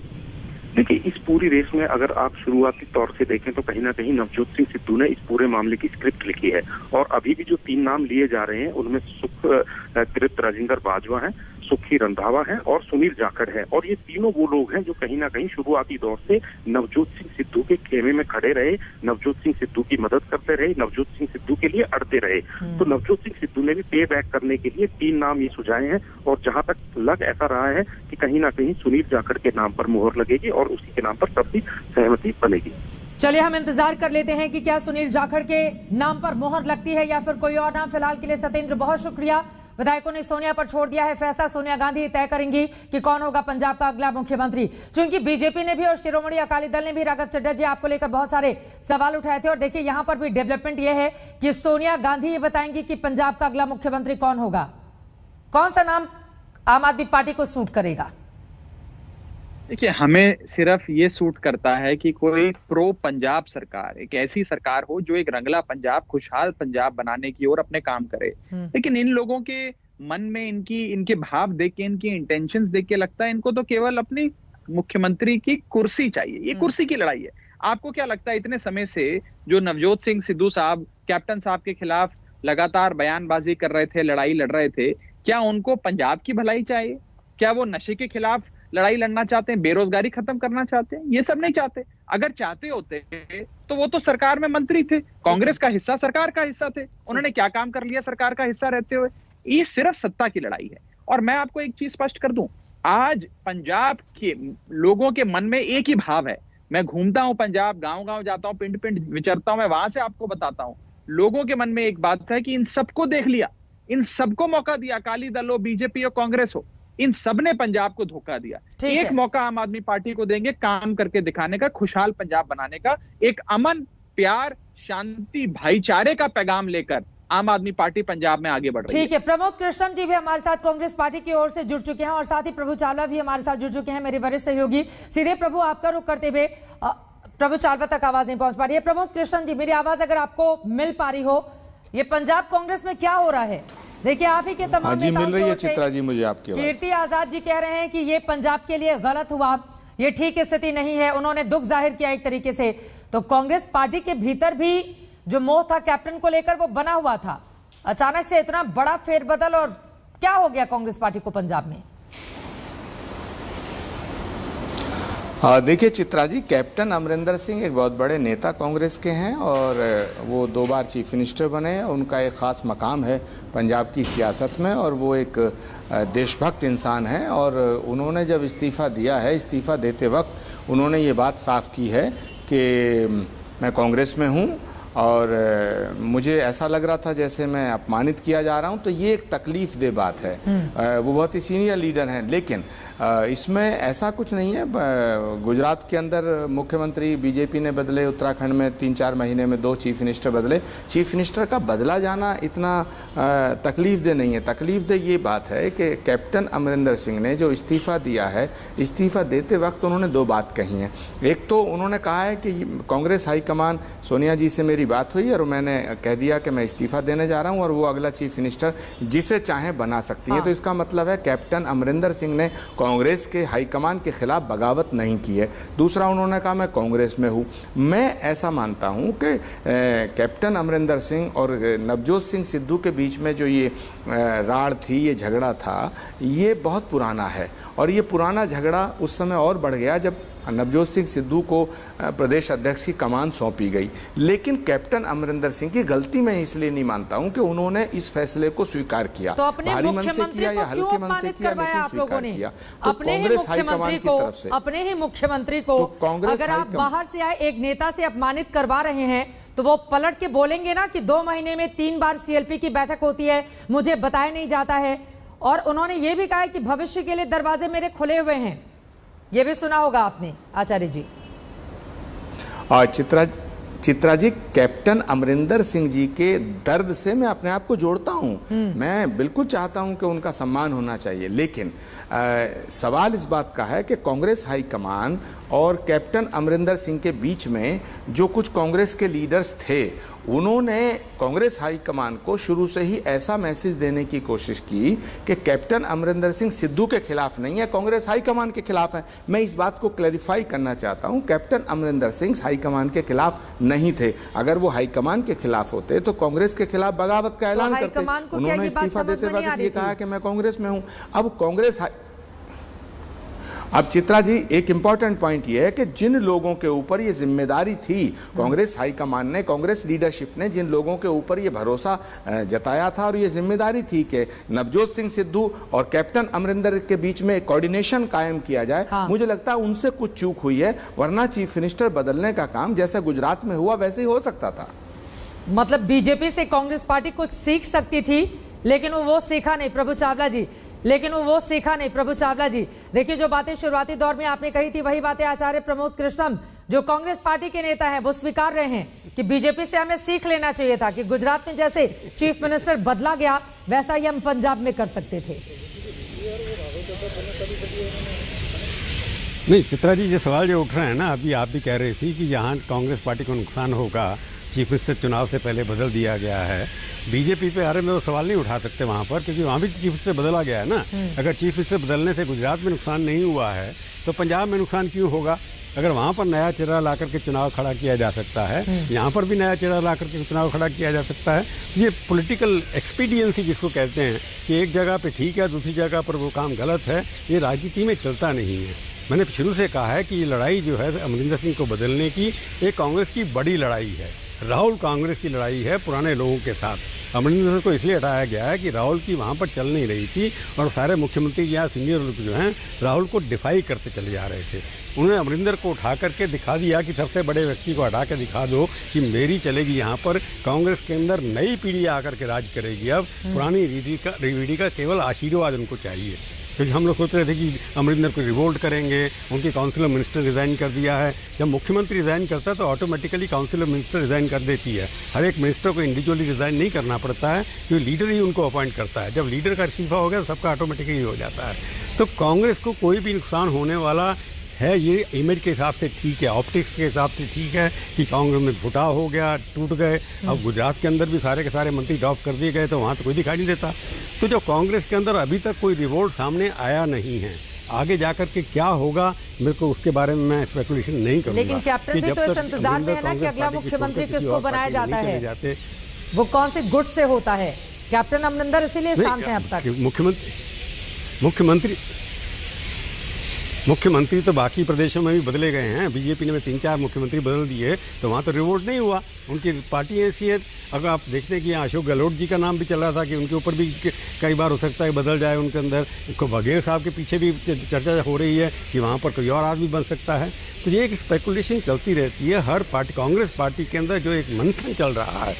S8: देखिए, इस पूरी रेस में अगर आप शुरुआती तौर से देखें तो कहीं ना कहीं नवजोत सिंह सिद्धू ने इस पूरे मामले की स्क्रिप्ट लिखी है और अभी भी जो 3 नाम लिए जा रहे हैं उनमें सुखकृत राजेंद्र बाजवा है, सुखी रंधावा है और सुनील जाखड़ है। और ये तीनों वो लोग हैं जो कहीं ना कहीं शुरुआती दौर से नवजोत सिंह सिद्धू के खेमे में खड़े रहे, नवजोत सिंह सिद्धू की मदद करते रहे, नवजोत सिंह सिद्धू के लिए अड़ते रहे। तो नवजोत सिंह सिद्धू ने भी पे बैक करने के लिए 3 नाम ये सुझाए हैं और जहां तक लग ऐसा रहा है कि कहीं ना कहीं सुनील जाखड़ के नाम पर मुहर लगेगी और उसी के नाम पर सबकी सहमति बनेगी।
S1: चलिए हम इंतजार कर लेते हैं कि क्या सुनील जाखड़ के नाम पर मुहर लगती है या फिर कोई और नाम। फिलहाल के लिए सत्येंद्र बहुत शुक्रिया। विधायकों ने सोनिया पर छोड़ दिया है फैसला, सोनिया गांधी तय करेंगी कि कौन होगा पंजाब का अगला मुख्यमंत्री। चूंकि बीजेपी ने भी और शिरोमणि अकाली दल ने भी, राघव चड्ढा जी, आपको लेकर बहुत सारे सवाल उठाए थे और देखिए यहां पर भी डेवलपमेंट यह है कि सोनिया गांधी ये बताएंगी कि पंजाब का अगला मुख्यमंत्री कौन होगा, कौन सा नाम आम आदमी पार्टी को सूट करेगा।
S4: देखिए, हमें सिर्फ ये सूट करता है कि कोई प्रो पंजाब सरकार, एक ऐसी सरकार हो जो एक रंगला पंजाब, खुशहाल पंजाब बनाने की ओर अपने काम करे। लेकिन इन लोगों के मन में इनके भाव देख के, इनकी इंटेंशंस देख के लगता है इनको तो केवल अपनी मुख्यमंत्री की कुर्सी चाहिए। ये कुर्सी की लड़ाई है। आपको क्या लगता है इतने समय से जो नवजोत सिंह सिद्धू साहब कैप्टन साहब के खिलाफ लगातार बयानबाजी कर रहे थे, लड़ाई लड़ रहे थे, क्या उनको पंजाब की भलाई चाहिए? क्या वो नशे के खिलाफ लड़ाई लड़ना चाहते हैं, बेरोजगारी खत्म करना चाहते हैं? ये सब नहीं चाहते। अगर चाहते होते तो वो तो सरकार में मंत्री थे, कांग्रेस का हिस्सा, सरकार का हिस्सा थे। उन्होंने क्या काम कर लिया सरकार का हिस्सा रहते हुए? ये सिर्फ सत्ता की लड़ाई है। और मैं आपको एक चीज स्पष्ट कर दूं, आज पंजाब के लोगों के मन में एक ही भाव है। मैं घूमता हूं पंजाब, गांव-गांव जाता हूं, पिंड-पिंड विचरता हूं, मैं वहां से आपको बताता हूं, लोगों के मन में एक बात है कि इन सबको देख लिया, इन सबको मौका दिया, अकाली दल हो, बीजेपी हो, कांग्रेस हो, इन सब ने पंजाब को धोखा दिया। एक मौका आम आदमी पार्टी को देंगे काम करके दिखाने का, खुशहाल पंजाब बनाने का, एक अमन, प्यार, शांति, भाईचारे का पैगाम लेकर आम आदमी पार्टी पंजाब में आगे बढ़ रही है।
S1: ठीक है, प्रमोद कृष्णन जी भी हमारे साथ कांग्रेस पार्टी की ओर से जुड़ चुके हैं और साथ ही प्रभु चावला भी हमारे साथ जुड़ चुके हैं, मेरे वरिष्ठ सहयोगी। सीधे प्रभु आपका रुख करते हुए, प्रभु चावला तक आवाज नहीं पहुंच पा रही है। प्रमोद कृष्णन जी, मेरी आवाज अगर आपको मिल पा रही हो, ये पंजाब कांग्रेस में क्या हो रहा है? देखिए, आप ही के तमाम
S9: जी मिल रही है चित्रा जी मुझे आपकी आवाज।
S1: कीर्ति आजाद जी कह रहे हैं कि ये पंजाब के लिए गलत हुआ, ये ठीक स्थिति नहीं है, उन्होंने दुख जाहिर किया एक तरीके से। तो कांग्रेस पार्टी के भीतर भी जो मोह था कैप्टन को लेकर वो बना हुआ था, अचानक से इतना बड़ा फेरबदल, और क्या हो गया कांग्रेस पार्टी को पंजाब में?
S9: देखिए चित्रा जी, कैप्टन अमरिंदर सिंह एक बहुत बड़े नेता कांग्रेस के हैं और वो 2 बार चीफ मिनिस्टर बने हैं। उनका एक ख़ास मकाम है पंजाब की सियासत में और वो एक देशभक्त इंसान हैं। और उन्होंने जब इस्तीफ़ा दिया है, इस्तीफ़ा देते वक्त उन्होंने ये बात साफ की है कि मैं कांग्रेस में हूँ और मुझे ऐसा लग रहा था जैसे मैं अपमानित किया जा रहा हूं। तो ये एक तकलीफ दे बात है। वो बहुत ही सीनियर लीडर हैं, लेकिन इसमें ऐसा कुछ नहीं है। गुजरात के अंदर मुख्यमंत्री बीजेपी ने बदले, उत्तराखंड में 3-4 महीने में 2 चीफ मिनिस्टर बदले। चीफ मिनिस्टर का बदला जाना इतना तकलीफ दे नहीं है। तकलीफ दे ये बात है कि कैप्टन अमरिंदर सिंह ने जो इस्तीफ़ा दिया है, इस्तीफ़ा देते वक्त उन्होंने 2 बात कही हैं। एक तो उन्होंने कहा है कि कांग्रेस हाईकमान सोनिया जी से मेरी बात हुई और मैंने कह दिया कि मैं इस्तीफा देने जा रहा हूं और वो अगला चीफ मिनिस्टर जिसे चाहे बना सकती है। तो इसका मतलब है कैप्टन अमरिंदर सिंह ने कांग्रेस के हाईकमान के खिलाफ बगावत नहीं की है। दूसरा, उन्होंने कहा मैं कांग्रेस में हूं। मैं ऐसा मानता हूं कि कैप्टन अमरिंदर सिंह और नवजोत सिंह सिद्धू के बीच में जो ये राड़ थी, ये झगड़ा था, ये बहुत पुराना है। और ये पुराना झगड़ा उस समय और बढ़ गया जब नवजोत सिंह सिद्धू को प्रदेश अध्यक्ष की कमान सौंपी गई। लेकिन कैप्टन अमरिंदर सिंह की गलती मैं इसलिए नहीं मानता हूं कि उन्होंने इस फैसले को स्वीकार किया।
S1: तो अपने
S9: भारी मन से किया या हल्के मन से किया, लेकिन स्वीकार किया। तो कांग्रेस हाईकमान की तरफ से,
S1: अपने ही मुख्यमंत्री को अगर आप बाहर से आए एक नेता से अपमानित करवा रहे हैं तो वो पलट के बोलेंगे ना कि 2 महीने में 3 बार सीएलपी की बैठक होती है, मुझे बताया नहीं जाता है। और उन्होंने ये भी कहा है कि भविष्य के लिए दरवाजे मेरे खुले हुए हैं। ये भी सुना होगा आपने आचार्य जी।
S9: चित्रा जी, कैप्टन अमरिंदर सिंह जी के दर्द से मैं अपने आप को जोड़ता हूं। मैं बिल्कुल चाहता हूं कि उनका सम्मान होना चाहिए, लेकिन सवाल इस बात का है कि कांग्रेस हाईकमान और कैप्टन अमरिंदर सिंह के बीच में जो कुछ कांग्रेस के लीडर्स थे, उन्होंने कांग्रेस हाईकमान को शुरू से ही ऐसा मैसेज देने की कोशिश की कि कैप्टन अमरिंदर सिंह सिद्धू के खिलाफ नहीं है, कांग्रेस हाईकमान के खिलाफ है। मैं इस बात को क्लैरिफाई करना चाहता हूं, कैप्टन अमरिंदर सिंह हाईकमान के खिलाफ नहीं थे। अगर वो हाईकमान के खिलाफ होते तो कांग्रेस के खिलाफ बगावत का ऐलान करते। उन्होंने इस्तीफा देते वक्त ये कहा कि मैं कांग्रेस में हूं। अब चित्रा जी, एक इंपॉर्टेंट पॉइंट ये है कि जिन लोगों के ऊपर ये जिम्मेदारी थी, कांग्रेस हाईकमान ने, कांग्रेस लीडरशिप ने जिन लोगों के ऊपर ये भरोसा जताया था और ये जिम्मेदारी थी कि नवजोत सिंह सिद्धू और कैप्टन अमरिंदर के बीच में कोऑर्डिनेशन कायम किया जाए, मुझे लगता है उनसे कुछ चूक हुई है। वरना चीफ मिनिस्टर बदलने का काम जैसे गुजरात में हुआ वैसे ही हो सकता था।
S1: मतलब बीजेपी से कांग्रेस पार्टी कुछ सीख सकती थी, लेकिन वो सीखा नहीं प्रभु चावला जी। प्रभु चावला जी, देखिए जो बातें शुरुआती दौर में आपने कही थी, वही बातें आचार्य प्रमोद कृष्णम जो कांग्रेस पार्टी के नेता हैं वो स्वीकार रहे हैं कि बीजेपी से हमें सीख लेना चाहिए था कि गुजरात में जैसे चीफ मिनिस्टर बदला गया वैसा ही हम पंजाब में कर सकते थे।
S10: नहीं चित्रा जी, ये सवाल जो उठ रहे हैं ना, अभी आप भी कह रही थी कि यहाँ कांग्रेस पार्टी को नुकसान होगा चीफ मिनिस्टर चुनाव से पहले बदल दिया गया है। बीजेपी पे बारे में वो सवाल नहीं उठा सकते वहाँ पर, क्योंकि वहाँ भी चीफ मिनिस्टर बदला गया है ना। अगर चीफ मिनिस्टर बदलने से गुजरात में नुकसान नहीं हुआ है तो पंजाब में नुकसान क्यों होगा? अगर वहाँ पर नया चेहरा ला करके चुनाव खड़ा किया जा सकता है, यहाँ पर भी नया चेहरा ला करके चुनाव खड़ा किया जा सकता है। ये पॉलिटिकल एक्सपीडियंसी जिसको कहते हैं कि एक जगह पे ठीक है, दूसरी जगह पर वो काम गलत है, ये राजनीति में चलता नहीं है। मैंने शुरू से कहा है कि ये लड़ाई जो है अमरिंदर सिंह को बदलने की, एक कांग्रेस की बड़ी लड़ाई है। राहुल कांग्रेस की लड़ाई है पुराने लोगों के साथ। अमरिंदर को इसलिए हटाया गया है कि राहुल की वहाँ पर चल नहीं रही थी और सारे मुख्यमंत्री या सीनियर लोग जो हैं राहुल को डिफाई करते चले जा रहे थे। उन्होंने अमरिंदर को उठा करके दिखा दिया कि सबसे बड़े व्यक्ति को हटा के दिखा दो कि मेरी चलेगी यहाँ पर, कांग्रेस के अंदर नई पीढ़ी आकर के राज करेगी। अब पुरानी रीढ़ी का केवल आशीर्वाद उनको चाहिए, क्योंकि हम लोग सोच रहे थे कि अमरिंदर को रिवोल्ट करेंगे। उनकी काउंसिल ऑफ मिनिस्टर रिज़ाइन कर दिया है। जब मुख्यमंत्री रिज़ाइन करता है तो automatically council of minister resign कर देती है। हर एक मिनिस्टर को इंडिविजुअली रिज़ाइन नहीं करना पड़ता है, क्योंकि लीडर ही उनको अपॉइंट करता है। जब लीडर का इस्तीफा हो गया सबका ऑटोमेटिकली हो जाता है। तो कांग्रेस को कोई भी नुकसान होने वाला है, ये इमेज के हिसाब से ठीक है, ऑप्टिक्स के हिसाब से ठीक है कि कांग्रेस में फुटाव हो गया, टूट गए। अब गुजरात के अंदर भी सारे के सारे मंत्री ड्रॉप कर दिए गए, तो वहाँ तो कोई दिखाई नहीं देता। तो जो कांग्रेस के अंदर अभी तक कोई रिवोल्ट सामने आया नहीं है, आगे जाकर के क्या होगा मेरे को उसके बारे में मैं स्पेकुलेशन नहीं करूँगा।
S1: लेकिन कैप्टन भी तो इस इंतजार में है ना कि अगला मुख्यमंत्री किसको बनाया जाता है, वो कौन से गुट से होता है। कैप्टन अमरिंदर इसीलिए शांत हैं अब तक। मुख्यमंत्री तो बाकी प्रदेशों में भी बदले गए हैं। बीजेपी ने 3-4 मुख्यमंत्री बदल दिए, तो वहाँ तो रिवोल्ट नहीं हुआ। उनकी पार्टी ऐसी है। अगर आप देखते हैं कि यहाँ अशोक गहलोत जी का नाम भी चल रहा था कि उनके ऊपर भी कई बार हो सकता है बदल जाए उनके अंदर। बघेल साहब के पीछे भी चर्चा हो रही है कि वहाँ पर कोई और आदमी बन सकता है। तो ये एक स्पेकुलेशन चलती रहती है हर पार्टी। कांग्रेस पार्टी के अंदर जो एक मंथन चल रहा है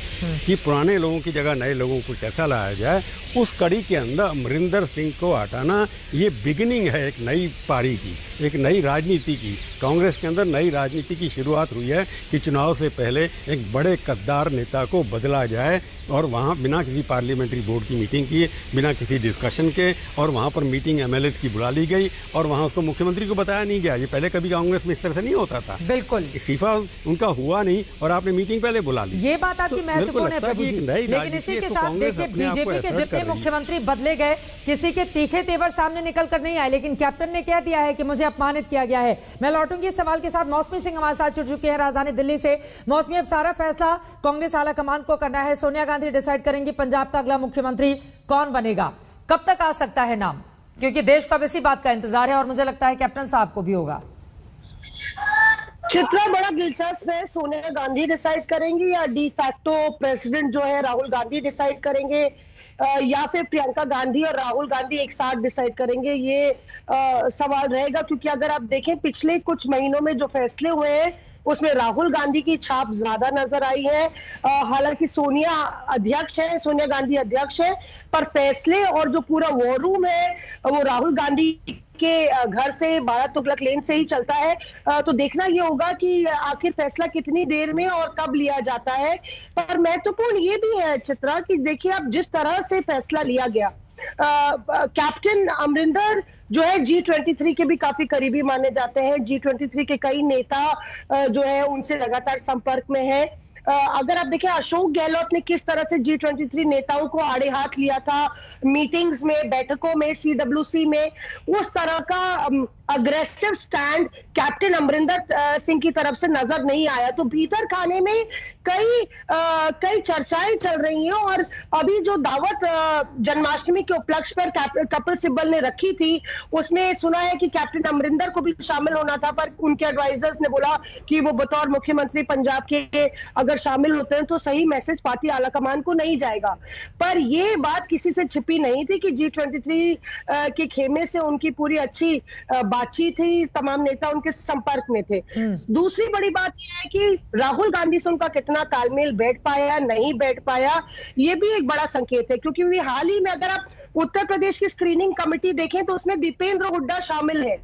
S1: कि पुराने लोगों की जगह नए लोगों को कैसा लाया जाए, उस कड़ी के अंदर अमरिंदर सिंह को हटाना ये बिगिनिंग है एक नई पारी की, एक नई राजनीति की। कांग्रेस के अंदर नई राजनीति की शुरुआत हुई है कि चुनाव से पहले एक बड़े कद्दार नेता को बदला जाए, और वहाँ बिना किसी पार्लियामेंट्री बोर्ड की मीटिंग किए, बिना किसी डिस्कशन के, और वहाँ पर मीटिंग एमएलए की बुला ली गई और वहाँ उसको मुख्यमंत्री को बताया नहीं गया। ये पहले कभी कांग्रेस में इस तरह से नहीं होता था। बिल्कुल
S10: इस्तीफा उनका हुआ नहीं और आपने मीटिंग पहले बुला ली।
S1: ये बात आपकी महत्वपूर्ण है प्रभु जी। लेकिन इसी के साथ देखिए बीजेपी के जितने मुख्यमंत्री बदले गए, किसी के तीखे तेवर सामने निकल कर नहीं आए, लेकिन कैप्टन ने कह दिया है कि मुझे अपमानित किया गया है। मैं लौटूंगी इस सवाल के साथ। मौसमी सिंह हमारे साथ जुड़ चुके हैं राजधानी दिल्ली से। मौसमी, अब सारा फैसला कांग्रेस आला कमान को करना है। सोनिया गांधी डिसाइड करेंगी पंजाब का अगला मुख्यमंत्री कौन बनेगा। कब तक आ सकता है नाम, क्योंकि देश का इसी बात का इंतजार है और मुझे लगता है कैप्टन साहब को भी होगा।
S11: चित्रा, बड़ा दिलचस्प है। सोनिया गांधी डिसाइड करेंगी या डी फैक्टो प्रेसिडेंट जो है राहुल गांधी डिसाइड करेंगे, या फिर प्रियंका गांधी और राहुल गांधी एक साथ डिसाइड करेंगे, ये सवाल रहेगा। क्योंकि अगर आप देखें पिछले कुछ महीनों में जो फैसले हुए हैं उसमें राहुल गांधी की छाप ज्यादा नजर आई है। हालांकि सोनिया गांधी अध्यक्ष है, पर फैसले और जो पूरा वॉर रूम है वो राहुल गांधी के घर से, भारत तुगलक लेन से ही चलता है। तो देखना ये होगा कि आखिर फैसला कितनी देर में और कब लिया जाता है। पर महत्वपूर्ण ये भी है चित्रा कि देखिए अब जिस तरह से फैसला लिया गया, कैप्टन अमरिंदर जो है G23 के भी काफी करीबी माने जाते हैं। G23 के कई नेता जो है उनसे लगातार संपर्क में है। अगर आप देखें अशोक गहलोत ने किस तरह से G23 नेताओं को आड़े हाथ लिया था मीटिंग्स में, बैठकों में, CWC में, उस तरह का aggressive stand captain Amarinder Singh की तरफ से नजर नहीं आया। तो भीतर खाने में कई चर्चाएं चल रही हैं। और अभी जो दावत जन्माष्टमी के उपलक्ष्य पर कपिल सिब्बल ने रखी थी, उसमें सुना है कि कैप्टन अमरिंदर को भी शामिल होना था, पर उनके एडवाइजर्स ने बोला कि वो बतौर मुख्यमंत्री पंजाब के अगर शामिल होते हैं तो सही मैसेज पार्टी आलाकमान को नहीं जाएगा। पर ये बात किसी से छिपी नहीं थी कि G23 के खेमे से उनकी पूरी अच्छी बातचीत थी, तमाम नेता उनके संपर्क में थे। दूसरी बड़ी बात यह है कि राहुल गांधी से उनका कितना तालमेल बैठ पाया, नहीं बैठ पाया, ये भी एक बड़ा संकेत है। क्योंकि हाल ही में अगर आप उत्तर प्रदेश की स्क्रीनिंग कमेटी देखें तो उसमें दीपेंद्र हुड्डा शामिल है।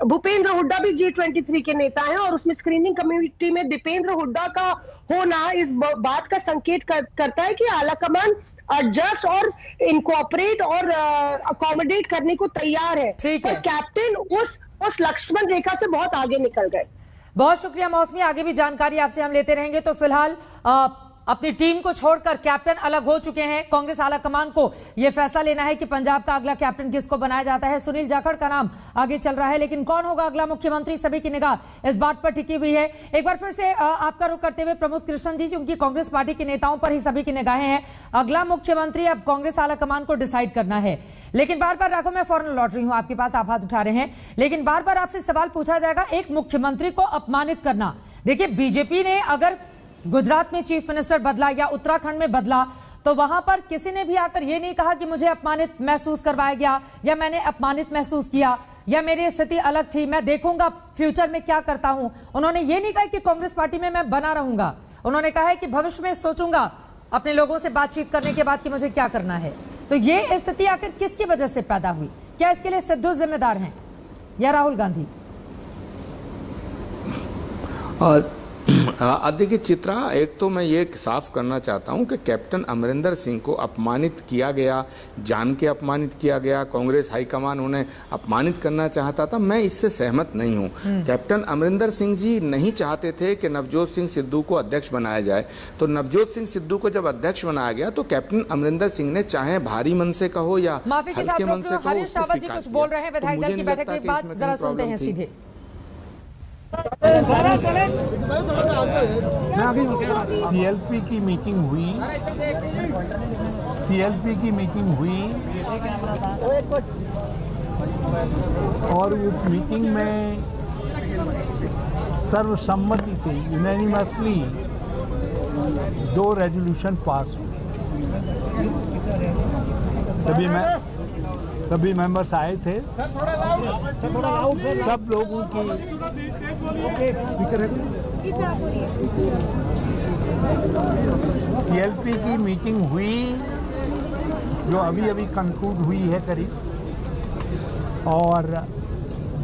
S11: भूपेंद्र हुड्डा भी G23 के नेता हैं और उसमें स्क्रीनिंग कमेटी में दीपेंद्र हुड्डा का होना इस बात का संकेत करता है कि आलाकमान एडजस्ट और इनकॉर्पोरेट और अकोमोडेट करने को तैयार है। पर कैप्टन उस लक्ष्मण रेखा से बहुत आगे निकल गए।
S1: बहुत शुक्रिया मौसमी, आगे भी जानकारी आपसे हम लेते रहेंगे। तो फिलहाल अपनी टीम को छोड़कर कैप्टन अलग हो चुके हैं। कांग्रेस आला कमान को यह फैसला लेना है कि पंजाब का अगला कैप्टन किसको बनाया जाता है। सुनील जाखड़ का नाम आगे चल रहा है, लेकिन कौन होगा अगला मुख्यमंत्री, सभी की निगाह इस बात पर टिकी हुई है। एक बार फिर से आपका रुख करते हुए प्रमोद कृष्णन जी, क्योंकि कांग्रेस पार्टी के नेताओं पर ही सभी की निगाहें हैं। अगला मुख्यमंत्री अब कांग्रेस आला कमान को डिसाइड करना है। लेकिन बार बार राघव, मैं फौरन लौट रही हूं आपके पास, आप हाथ उठा रहे हैं, लेकिन बार बार आपसे सवाल पूछा जाएगा, एक मुख्यमंत्री को अपमानित करना। देखिए, बीजेपी ने अगर गुजरात में चीफ मिनिस्टर बदला या उत्तराखंड में बदला, तो वहां पर किसी ने भी आकर यह नहीं कहा कि मुझे अपमानित महसूस करवाया गया या मैंने अपमानित महसूस किया या मेरी स्थिति अलग थी, मैं देखूंगा फ्यूचर में क्या करता हूं। उन्होंने ये नहीं कहा कि कांग्रेस पार्टी में मैं बना रहूंगा, उन्होंने कहा है कि भविष्य में सोचूंगा अपने लोगों से बातचीत करने के बाद कि मुझे क्या करना है। तो ये स्थिति आखिर किसकी वजह से पैदा हुई? क्या इसके लिए सिद्धू जिम्मेदार हैं या राहुल गांधी?
S9: देखिए चित्रा, एक तो मैं ये साफ करना चाहता हूं कि कैप्टन अमरिंदर सिंह को अपमानित किया गया, जान के अपमानित किया गया, कांग्रेस हाईकमान उन्हें अपमानित करना चाहता था, मैं इससे सहमत नहीं हूं। कैप्टन अमरिंदर सिंह जी नहीं चाहते थे कि नवजोत सिंह सिद्धू को अध्यक्ष बनाया जाए, तो नवजोत सिंह सिद्धू को जब अध्यक्ष बनाया गया तो कैप्टन अमरिंदर सिंह ने चाहे भारी मन से कहो या हल्के मन से कहो,
S1: कुछ बोल रहे हैं विधायक दल की बैठक के बाद, जरा सुनते हैं सीधे।
S12: सीएलपी की मीटिंग हुई और उस मीटिंग में सर्वसम्मति से यूनानिमसली 2 रेजोल्यूशन पास हुए। सभी मेंबर्स आए थे, सब लोगों की सीएलपी की मीटिंग हुई जो अभी कंक्लूड हुई है करीब, और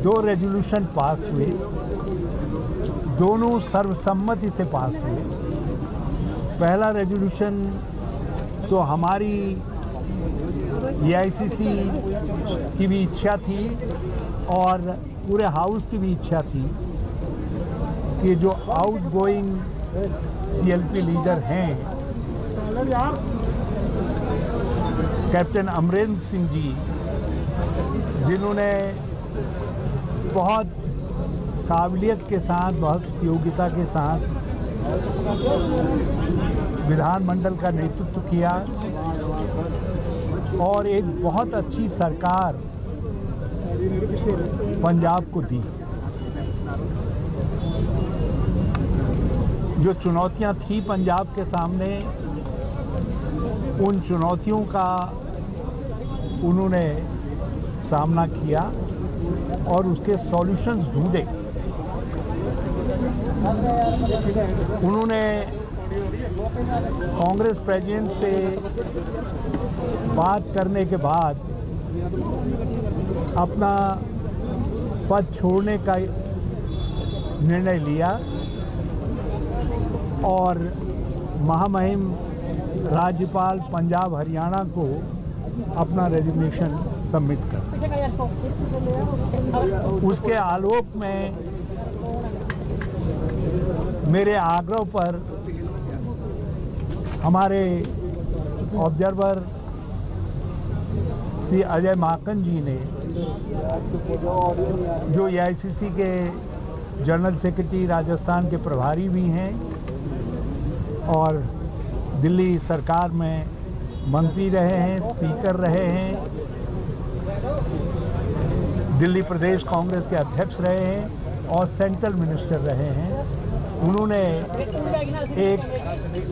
S12: 2 रेजोल्यूशन पास हुए, दोनों सर्वसम्मति से पास हुए। पहला रेजोल्यूशन तो हमारी एआईसीसी की भी इच्छा थी और पूरे हाउस की भी इच्छा थी कि जो आउटगोइंग सीएलपी लीडर हैं कैप्टन अमरिंदर सिंह जी, जिन्होंने बहुत काबिलियत के साथ, बहुत योग्यता के साथ विधानमंडल का नेतृत्व किया और एक बहुत अच्छी सरकार पंजाब को दी। जो चुनौतियां थी पंजाब के सामने, उन चुनौतियों का उन्होंने सामना किया और उसके सॉल्यूशंस ढूंढे। उन्होंने कांग्रेस प्रेसिडेंट से बात करने के बाद अपना पद छोड़ने का निर्णय लिया और महामहिम राज्यपाल पंजाब हरियाणा को अपना रेजिग्नेशन सबमिट कर। उसके आलोक में मेरे आग्रह पर हमारे ऑब्जर्वर श्री अजय माकन जी ने, जो एआईसीसी के जनरल सेक्रेटरी राजस्थान के प्रभारी भी हैं और दिल्ली सरकार में मंत्री रहे हैं, स्पीकर रहे हैं, दिल्ली प्रदेश कांग्रेस के अध्यक्ष रहे हैं और सेंट्रल मिनिस्टर रहे हैं, उन्होंने एक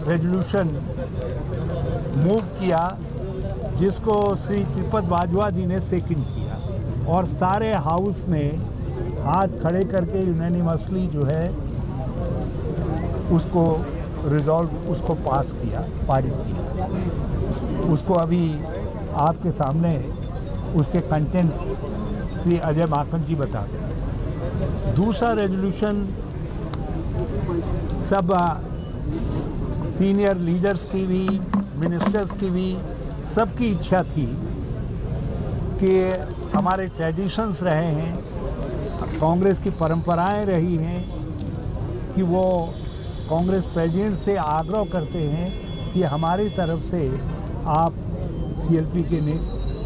S12: रेजोल्यूशन मूव किया जिसको श्री त्रिपद बाजवा जी ने सेकंड किया और सारे हाउस ने हाथ खड़े करके यूनानिमसली जो है उसको उसको पास किया, पारित किया। उसको अभी आपके सामने उसके कंटेंट्स श्री अजय माकन जी बता दें। दूसरा रेजोल्यूशन सब सीनियर लीडर्स की भी, मिनिस्टर्स की भी, सबकी इच्छा थी कि हमारे ट्रेडिशंस रहे हैं, कांग्रेस की परंपराएं रही हैं कि वो कांग्रेस प्रेसिडेंट से आग्रह करते हैं कि हमारी तरफ से आप सीएलपी के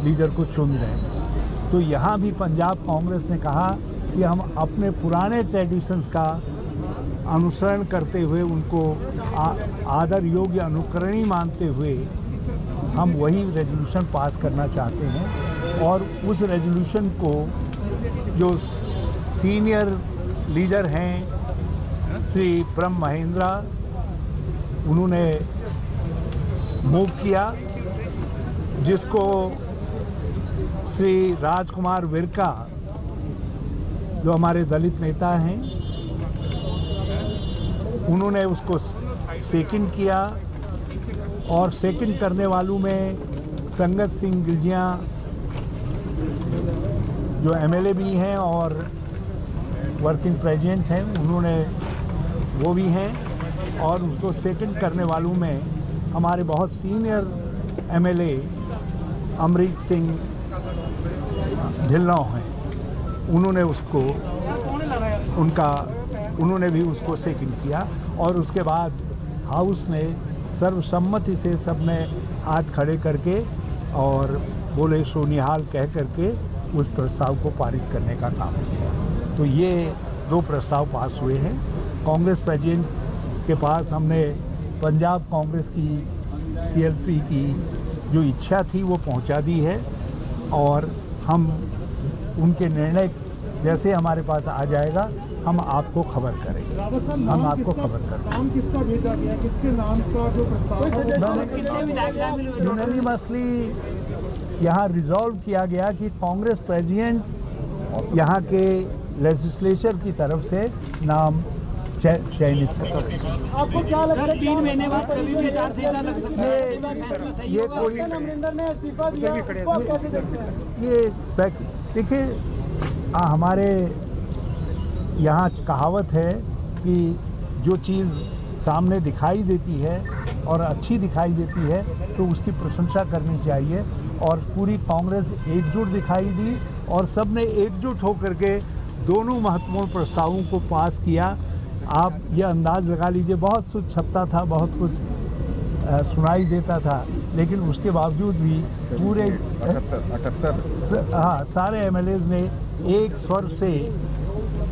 S12: लीडर को चुन दें। तो यहाँ भी पंजाब कांग्रेस ने कहा कि हम अपने पुराने ट्रेडिशंस का अनुसरण करते हुए, उनको आदर योग्य अनुकरणीय मानते हुए हम वही रेजोल्यूशन पास करना चाहते हैं। और उस रेजोल्यूशन को जो सीनियर लीडर हैं श्री ब्रह्म महेंद्रा, उन्होंने मूव किया, जिसको श्री राजकुमार विरका जो हमारे दलित नेता हैं, उन्होंने उसको सेकंड किया। और सेकंड करने वालों में संगत सिंह गिलजिया जो एमएलए भी हैं और वर्किंग प्रेसिडेंट हैं, उन्होंने वो भी हैं। और उसको सेकंड करने वालों में हमारे बहुत सीनियर एमएलए अमरीक सिंह ढिल्लों हैं, उन्होंने भी उसको सेकंड किया। और उसके बाद हाउस ने सर्वसम्मति से सबने हाथ खड़े करके और बोले सो निहाल कह करके उस प्रस्ताव को पारित करने का काम किया। तो ये 2 प्रस्ताव पास हुए हैं। कांग्रेस प्रेसिडेंट के पास हमने पंजाब कांग्रेस की सीएलपी की जो इच्छा थी वो पहुंचा दी है, और हम उनके निर्णय जैसे हमारे पास आ जाएगा हम आपको खबर करेंगे। हम आपको खबर करेंगे।
S13: नाम किसका भेजा गया, किसके नाम का जो प्रस्ताव
S12: यूनानिमसली यहाँ रिजॉल्व किया गया कि कांग्रेस प्रेसिडेंट यहाँ के लेजिस्लेचर की तरफ से नाम चयनित है।
S13: आपको क्या लगता है 3 महीने बाद कभी भी आचार लग सकता है?
S12: ये कोई
S13: अमरिंदर ने इस्तीफा दिया, आप कैसे देखते हैं?
S12: ये देखिए, हमारे यहाँ कहावत है कि जो चीज़ सामने दिखाई देती है और अच्छी दिखाई देती है तो उसकी प्रशंसा करनी चाहिए। और पूरी कांग्रेस एकजुट दिखाई दी और सबने एकजुट होकर के दोनों महत्वपूर्ण प्रस्तावों को पास किया। आप ये अंदाज़ लगा लीजिए, बहुत कुछ छपता था, बहुत कुछ सुनाई देता था, लेकिन उसके बावजूद भी पूरे 78 सारे एमएलएज ने एक स्वर से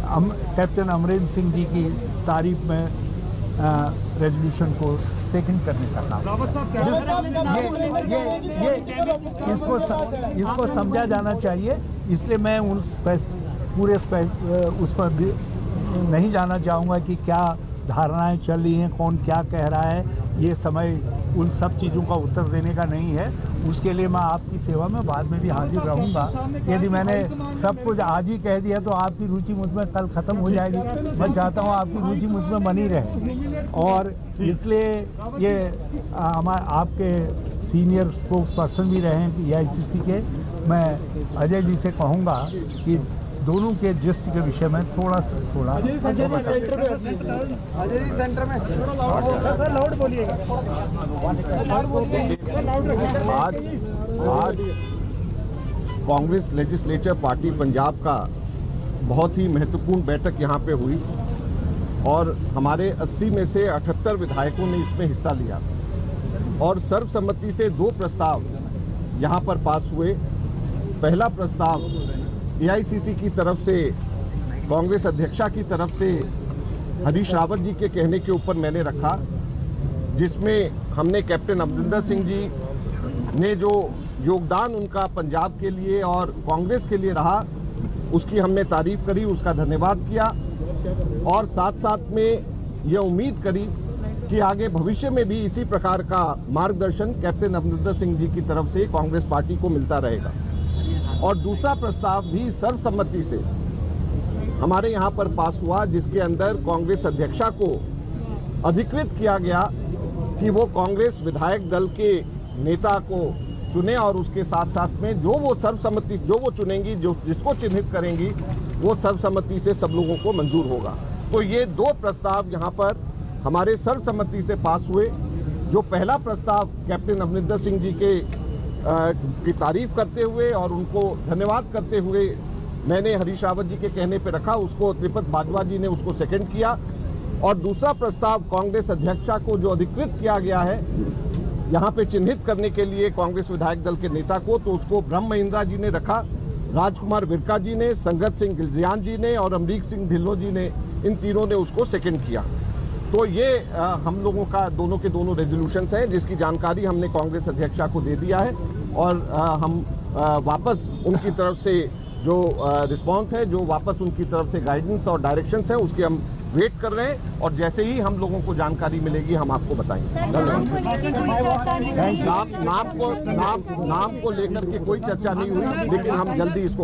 S12: कैप्टन अमरिंदर सिंह जी की तारीफ में रेजोल्यूशन को सेकंड करने का काम। इसको समझा जाना चाहिए, इसलिए मैं पूरे उस पर नहीं जाना चाहूँगा कि क्या धारणाएं चल रही हैं, कौन क्या कह रहा है। ये समय उन सब चीज़ों का उत्तर देने का नहीं है। उसके लिए मैं आपकी सेवा में बाद में भी हाजिर रहूँगा। यदि मैंने सब कुछ आज ही कह दिया तो आपकी रुचि मुझ में कल ख़त्म हो जाएगी। मैं चाहता हूँ आपकी रुचि मुझ में बनी रहे, और इसलिए ये आपके सीनियर स्पोक्स पर्सन भी रहे हैं EICC के। मैं अजय जी से कहूँगा कि दोनों के जिस्ट के विषय में थोड़ा
S13: अजय जी सेंटर में लाउड बोलिएगा।
S14: आज कांग्रेस लेजिस्लेचर पार्टी पंजाब का बहुत ही महत्वपूर्ण बैठक यहाँ पे हुई और हमारे 80 में से 78 विधायकों ने इसमें हिस्सा लिया और सर्वसम्मति से 2 प्रस्ताव यहाँ पर पास हुए। पहला प्रस्ताव AICC की तरफ से कांग्रेस अध्यक्षा की तरफ से हरीश रावत जी के कहने के ऊपर मैंने रखा, जिसमें हमने कैप्टन अमरिंदर सिंह जी ने जो योगदान उनका पंजाब के लिए और कांग्रेस के लिए रहा उसकी हमने तारीफ करी, उसका धन्यवाद किया और साथ साथ में ये उम्मीद करी कि आगे भविष्य में भी इसी प्रकार का मार्गदर्शन कैप्टन अमरिंदर सिंह जी की तरफ से कांग्रेस पार्टी को मिलता रहेगा। और दूसरा प्रस्ताव भी सर्वसम्मति से हमारे यहाँ पर पास हुआ, जिसके अंदर कांग्रेस अध्यक्षा को अधिकृत किया गया कि वो कांग्रेस विधायक दल के नेता को चुने और उसके साथ साथ में जो वो सर्वसम्मति जो वो चुनेंगी, जो जिसको चिन्हित करेंगी वो सर्वसम्मति से सब लोगों को मंजूर होगा। तो ये 2 प्रस्ताव यहाँ पर हमारे सर्वसम्मति से पास हुए। जो पहला प्रस्ताव कैप्टन अमरिंदर सिंह जी की तारीफ करते हुए और उनको धन्यवाद करते हुए मैंने हरीश रावत जी के कहने पे रखा, उसको त्रिपत बाजवा जी ने उसको सेकंड किया और दूसरा प्रस्ताव कांग्रेस अध्यक्षा को जो अधिकृत किया गया है यहाँ पे चिन्हित करने के लिए कांग्रेस विधायक दल के नेता को, तो उसको ब्रह्म महिंद्रा जी ने रखा, राजकुमार विरका जी ने, संगत सिंह गिलजियान जी ने और अमरीक सिंह ढिल्लों जी ने, इन तीनों ने उसको सेकंड किया। तो ये हम लोगों का दोनों के दोनों रेजोल्यूशंस हैं जिसकी जानकारी हमने कांग्रेस अध्यक्षा को दे दिया है और हम वापस उनकी तरफ से जो रिस्पांस है, जो वापस उनकी तरफ से गाइडेंस और डायरेक्शंस है, उसके हम वेट कर रहे हैं और जैसे ही हम लोगों को जानकारी मिलेगी हम आपको बताएंगे। नाम को लेकर के कोई चर्चा नहीं हुई, लेकिन हम जल्दी इसको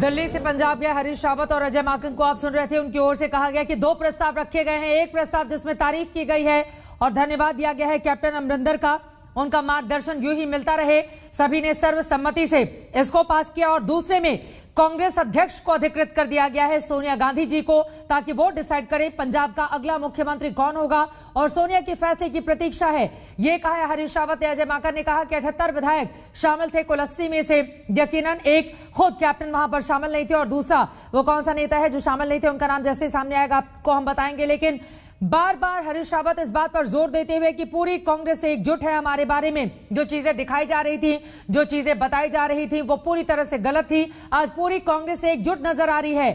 S1: दिल्ली से पंजाब गए हरीश रावत और अजय माकन को आप सुन रहे थे। उनकी ओर से कहा गया कि 2 प्रस्ताव रखे गए हैं। एक प्रस्ताव जिसमें तारीफ की गई है और धन्यवाद दिया गया है कैप्टन अमरिंदर का, उनका मार्गदर्शन यूं ही मिलता रहे, सभी ने सर्वसम्मति से इसको पास किया। और दूसरे में कांग्रेस अध्यक्ष को अधिकृत कर दिया गया है सोनिया गांधी जी को, ताकि वो डिसाइड करें पंजाब का अगला मुख्यमंत्री कौन होगा और सोनिया के फैसले की प्रतीक्षा है। ये कहा है हरीश रावत ने। अजय माकन ने कहा कि 78 विधायक शामिल थे कुल 80 में से, यकीनन एक खुद कैप्टन वहां पर शामिल नहीं थे और दूसरा वो कौन सा नेता है जो शामिल नहीं थे, उनका नाम जैसे सामने आएगा आपको हम बताएंगे। लेकिन बार बार हरीश रावत इस बात पर जोर देते हुए कि पूरी कांग्रेस एकजुट है, हमारे बारे में जो चीजें दिखाई जा रही थी, जो चीजें बताई जा रही थी वो पूरी तरह से गलत थी। आज पूरी कांग्रेस एकजुट नजर आ रही है।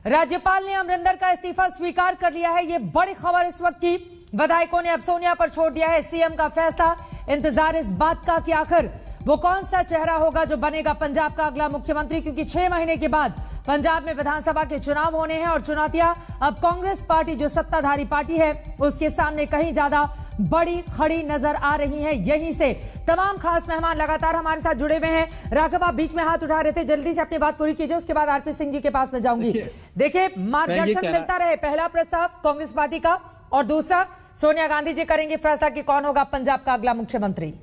S1: राज्यपाल ने अमरिंदर का इस्तीफा स्वीकार कर लिया है, ये बड़ी खबर इस वक्त की। विधायकों ने अब सोनिया पर छोड़ दिया है सीएम का फैसला। इंतजार इस बात का कि आखिर वो कौन सा चेहरा होगा जो बनेगा पंजाब का अगला मुख्यमंत्री, क्योंकि 6 महीने के बाद पंजाब में विधानसभा के चुनाव होने हैं और चुनौतियां अब कांग्रेस पार्टी जो सत्ताधारी पार्टी है उसके सामने कहीं ज्यादा बड़ी खड़ी नजर आ रही हैं। यहीं से तमाम खास मेहमान लगातार हमारे साथ जुड़े हुए हैं। राघव, आप बीच में हाथ उठा रहे थे, जल्दी से अपनी बात पूरी कीजिए, उसके बाद आरपी सिंह जी के पास में जाऊंगी। देखिए, मार्गदर्शन मिलता रहे, पहला प्रस्ताव कांग्रेस पार्टी का और दूसरा सोनिया गांधी जी करेंगे फैसला कि कौन होगा पंजाब का अगला मुख्यमंत्री।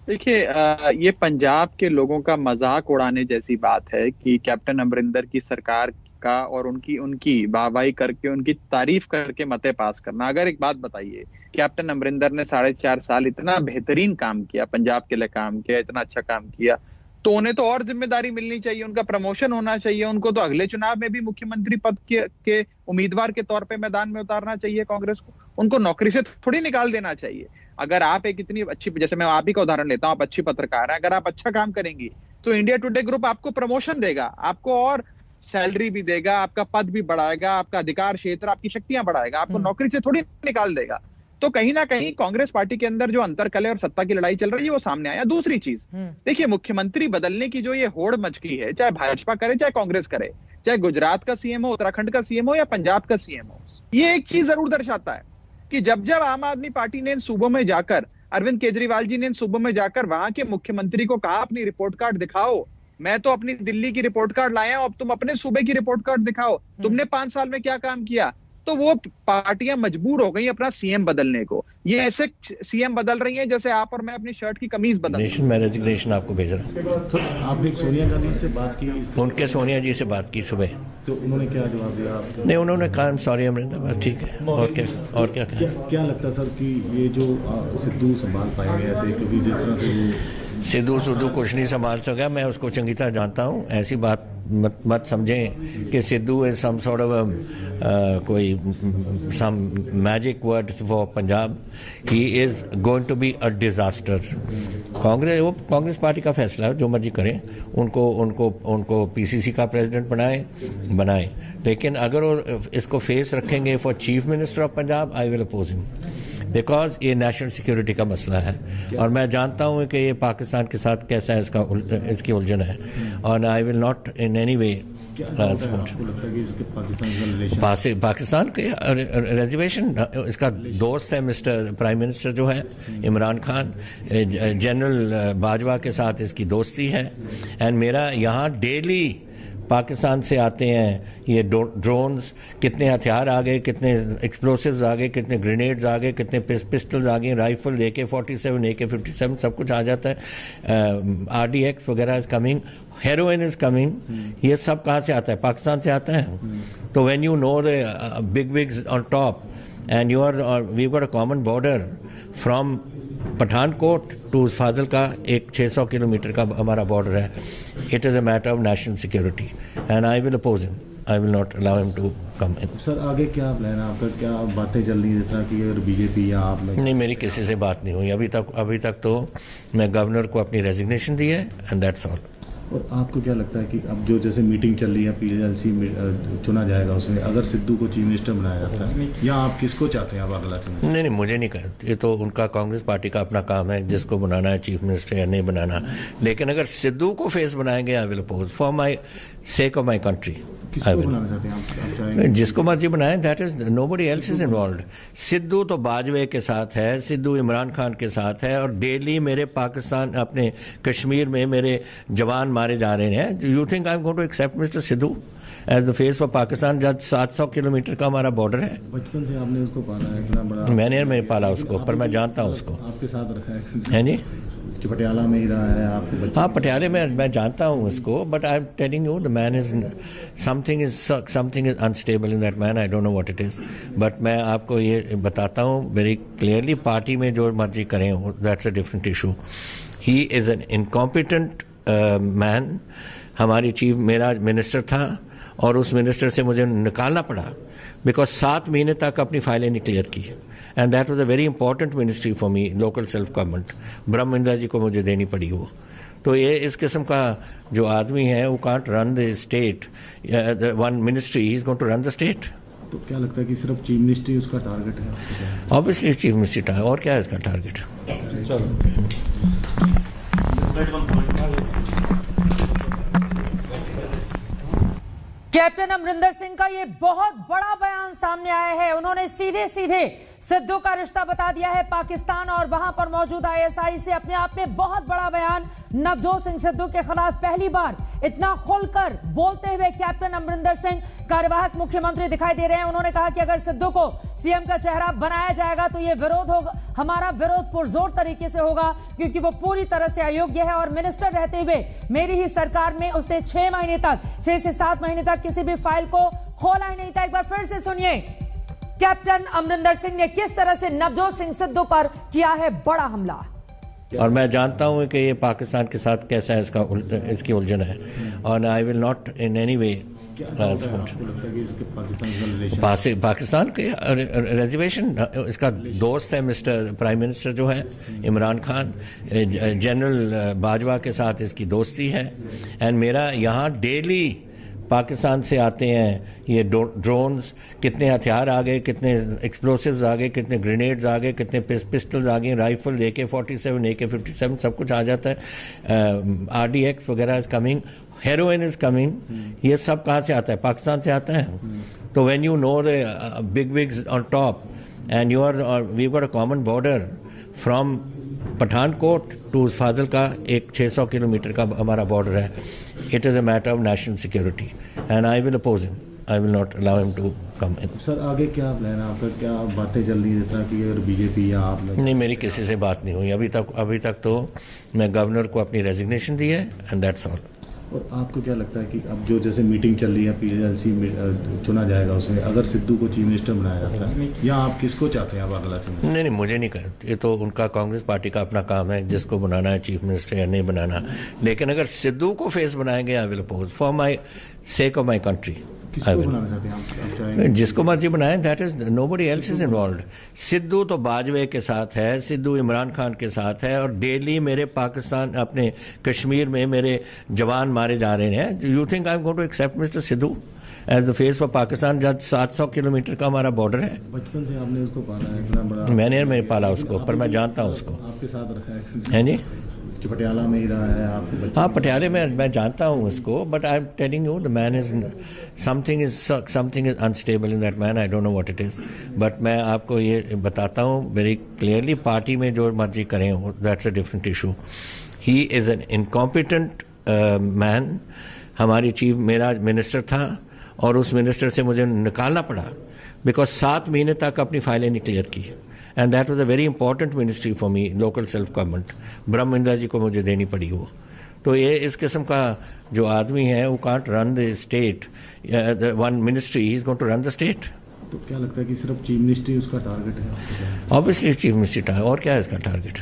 S4: देखिए, ये पंजाब के लोगों का मजाक उड़ाने जैसी बात है कि कैप्टन अमरिंदर की सरकार का और उनकी वाहवाही करके, उनकी तारीफ करके मते पास करना। अगर एक बात बताइए, कैप्टन अमरिंदर ने 4.5 साल इतना बेहतरीन काम किया, पंजाब के लिए काम किया, इतना अच्छा काम किया, तो उन्हें तो और जिम्मेदारी मिलनी चाहिए, उनका प्रमोशन होना चाहिए, उनको तो अगले चुनाव में भी मुख्यमंत्री पद के उम्मीदवार के तौर पे मैदान में उतारना चाहिए कांग्रेस को। उनको नौकरी से थोड़ी निकाल देना चाहिए। अगर आप एक इतनी अच्छी, जैसे मैं आप ही का उदाहरण लेता हूं, आप अच्छी पत्रकार हैं, अगर आप अच्छा काम करेंगी तो इंडिया टुडे ग्रुप आपको प्रमोशन देगा, आपको और सैलरी भी देगा, आपका पद भी बढ़ाएगा, आपका अधिकार क्षेत्र, आपकी शक्तियां बढ़ाएगा, आपको नौकरी से थोड़ी निकाल देगा। तो कहीं ना कहीं कांग्रेस पार्टी के अंदर जो अंतरकलह और सत्ता की लड़ाई चल रही है वो सामने आया। दूसरी चीज, देखिए, मुख्यमंत्री बदलने की जो ये होड़ मचकी है, चाहे भाजपा करे चाहे कांग्रेस करे, चाहे गुजरात का सीएम हो, उत्तराखंड का सीएम हो या पंजाब का सीएम हो, ये एक चीज जरूर दर्शाता है कि जब जब आम आदमी पार्टी ने इन सूबों में जाकर, अरविंद केजरीवाल जी ने इन सूबों में जाकर वहां के मुख्यमंत्री को कहा अपनी रिपोर्ट कार्ड दिखाओ, मैं तो अपनी दिल्ली की रिपोर्ट कार्ड लाया हूं, अब तुम अपने सूबे की रिपोर्ट कार्ड दिखाओ, तुमने 5 साल में क्या काम किया, तो वो पार्टियां मजबूर हो गई अपना सीएम बदलने को। ये ऐसे सीएम बदल रही हैं जैसे आप और मैं अपनी शर्ट की कमीज बदल रही हूं।
S3: मैं रेजिग्नेशन आपको भेज रहा हूं।
S15: तो आपने सोनिया गांधी से बात की?
S3: उनके सोनिया जी से बात की सुबह,
S15: तो उन्होंने क्या जवाब दिया आपको?
S3: नहीं, उन्होंने कहा सॉरी अमरिंदर, बस ठीक है। और क्या
S15: क्या लगता सर कि ये जो सिद्धू संभाल पाएंगे ऐसे, क्योंकि जिस तरह से
S3: सिद्धू कुछ नहीं संभाल सका, मैं उसको चंगी तरह जानता हूँ। ऐसी बात मत समझें कि Sidhu is some sort of कोई some magic word for Punjab. He is going to be a disaster. Congress party का फैसला है, जो मर्जी करें, उनको पीसीसी का प्रेसिडेंट बनाए, लेकिन अगर वो इसको फेस रखेंगे for chief minister of Punjab, I will oppose him, because ये नेशनल सिक्योरिटी का मसला है और मैं जानता हूँ कि ये पाकिस्तान के साथ कैसा है, इसकी उलझन है, और आई will not in any way Pakistan के रिजर्वेशन। इसका दोस्त है मिस्टर प्राइम मिनिस्टर जो है इमरान खान, जनरल बाजवा के साथ इसकी दोस्ती है। एंड मेरा यहाँ डेली पाकिस्तान से आते हैं ये ड्रोन्स, कितने हथियार आ गए, कितने एक्सप्लोसिव्स आ गए, कितने ग्रेनेड्स आ गए, कितने पिस्टल्स आ गए, राइफल, AK-47, AK-57 सब कुछ आ जाता है। RDX वगैरह is coming, heroin is coming. ये सब कहाँ से आता है? पाकिस्तान से आता है। तो when you know the big wigs on top and we've got a common border from Pathankot to Fazilka एक 600 किलोमीटर का हमारा बॉर्डर है. It is a matter of national security and I will oppose him. I will not allow him to come in.
S15: Sir आगे क्या plan है आपका, क्या बातें चल रही है जिस तरह की अगर बीजेपी या आप
S3: नहीं, मेरी किसी से बात नहीं हुई अभी तक तो मैं गवर्नर को अपनी रेजिग्नेशन दी है एंड दैट्स ऑल.
S15: और आपको क्या लगता है कि अब जो जैसे मीटिंग चल रही है PLC में चुना जाएगा, उसमें अगर सिद्धू को चीफ मिनिस्टर बनाया जाता है या आप किसको चाहते हैं आप अगला चुनाव?
S3: नहीं, मुझे नहीं कहते. ये तो उनका कांग्रेस पार्टी का अपना काम है जिसको बनाना है चीफ मिनिस्टर या नहीं बनाना. लेकिन अगर सिद्धू को फेस बनाएंगे I will oppose for my sake of my country. जिसको मर्जी बनाए, that is nobody else is involved. Sidhu तो बाजवे के साथ है, सिद्धू इमरान खान के साथ है और डेली मेरे पाकिस्तान अपने कश्मीर में मेरे जवान मारे जा रहे हैं. You think I am going to accept mister Sidhu as the face for Pakistan जब 700 किलोमीटर का हमारा बॉर्डर है?
S15: बचपन से आपने उसको पाला है, इतना बड़ा
S3: मैंने पाला उसको, पर मैं जानता हूँ उसको.
S15: आपके साथ रखा है
S3: जी?
S15: पटियाला में ही रहा है आपको?
S3: हाँ, पटियाले में मैं जानता हूँ उसको, but I am telling you the man is something is unstable in that man. I don't know what it is, but मैं आपको ये बताता हूँ वेरी क्लियरली. पार्टी में जो मर्जी करें that's a different issue. He is an incompetent man. हमारी चीफ मेरा मिनिस्टर था और उस मिनिस्टर से मुझे निकालना पड़ा बिकॉज 7 महीने तक अपनी फाइलें नहीं क्लियर की. And that was a very important ministry for me, local self government. Brahminder ji को मुझे देनी पड़ी वो. तो ये इस किस्म का जो आदमी है वो can't run the state. One ministry he is going to run the state.
S15: तो क्या लगता है कि सिर्फ चीफ मिनिस्ट्री उसका टारगेट है?
S3: ऑब्वियसली चीफ मिनिस्ट्री और क्या है इसका टारगेट?
S1: कैप्टन अमरिंदर सिंह का ये बहुत बड़ा बयान सामने आया है. उन्होंने सीधे सीधे सिद्धू का रिश्ता बता दिया है पाकिस्तान और वहां पर मौजूद ISI से. अपने आप में बहुत बड़ा बयान. नवजोत सिंह सिद्धू के खिलाफ पहली बार इतना खुलकर बोलते हुए कैप्टन अमरिंदर सिंह कार्यवाहक मुख्यमंत्री दिखाई दे रहे हैं. उन्होंने कहा कि अगर सिद्धू को CM का चेहरा बनाया जाएगा तो ये विरोध होगा, हमारा विरोध पुरजोर तरीके से होगा क्योंकि वो पूरी तरह से अयोग्य है और मिनिस्टर रहते हुए मेरी ही सरकार में उसने 6 से 7 महीने तक किसी भी फाइल को खोला ही नहीं था. एक बार फिर से सुनिए कैप्टन अमरिंदर सिंह ने किस तरह से नवजोत सिंह सिद्धू पर किया है बड़ा हमला.
S3: और मैं जानता हूं कि ये पाकिस्तान के साथ कैसा है इसकी उलझन है और आई will not in any way Pakistan के रिजर्वेशन. इसका दोस्त है मिस्टर प्राइम मिनिस्टर जो है इमरान खान. जनरल बाजवा के साथ इसकी दोस्ती है. एंड मेरा यहाँ डेली पाकिस्तान से आते हैं ये ड्रोन्स. कितने हथियार आ गए, कितने एक्सप्लोसिव्स आ गए, कितने ग्रेनेड्स आ गए, कितने पिस्टल्स आ गए, राइफल AK-47 AK-57 सब कुछ आ जाता है. RDX वगैरह is coming, heroin is coming. ये सब कहाँ से आता है? पाकिस्तान से आता है. तो when you know the big wigs on top and you are we got a common border from Pathankot to Fazilka एक 600 किलोमीटर का हमारा बॉर्डर है. It is a matter of national security and I will oppose him. I will not allow him to come in.
S15: Sir आगे क्या plan है आपका, क्या बातें चल रही है जिस तरह की अगर बीजेपी या आप
S3: नहीं, मेरी किसी से बात नहीं हुई अभी तक तो मैं गवर्नर को अपनी रेजिग्नेशन दी है एंड दैट्स ऑल.
S15: और आपको क्या लगता है कि अब जो जैसे मीटिंग चल रही है PLC में चुना जाएगा, उसमें अगर सिद्धू को चीफ मिनिस्टर बनाया जाता है या आप किसको चाहते हैं आप अगला चुनाव?
S3: नहीं, मुझे नहीं कहते. ये तो उनका कांग्रेस पार्टी का अपना काम है जिसको बनाना है चीफ मिनिस्टर या नहीं बनाना. लेकिन अगर सिद्धू को फेस बनाएंगे I will oppose for my sake of my country. जिसको मर्जी बनाए, that is nobody else is involved. Sidhu तो बाजवे के साथ है, सिद्धू इमरान खान के साथ है और डेली मेरे पाकिस्तान अपने कश्मीर में मेरे जवान मारे जा रहे हैं. You think I am going to accept mister Sidhu as the face for Pakistan जब 700 किलोमीटर का हमारा बॉर्डर है?
S15: बचपन से आपने उसको पाला है, इतना बड़ा
S3: मैंने पाला उसको, पर मैं जानता हूँ उसको.
S15: आपके साथ रखा है
S3: जी?
S15: पटियाला में ही रहा है आपको?
S3: हाँ, पटियाले में मैं जानता हूँ उसको, but I am telling you the man is something is unstable in that man. I don't know what it is, but मैं आपको ये बताता हूँ वेरी क्लियरली. पार्टी में जो मर्जी करें that's a different issue. He is an incompetent man. हमारी चीफ मेरा मिनिस्टर था और उस मिनिस्टर से मुझे निकालना पड़ा बिकॉज 7 महीने तक अपनी फाइलें नहीं क्लियर की. And that was a very important ministry for me, local self government. Brahminder ji को मुझे देनी पड़ी वो. तो ये इस किस्म का जो आदमी है वो can't run the state. One ministry he is going to run the state.
S15: तो क्या लगता है कि सिर्फ चीफ मिनिस्ट्री उसका टारगेट है?
S3: ऑब्वियसली चीफ मिनिस्ट्री और क्या है इसका टारगेट?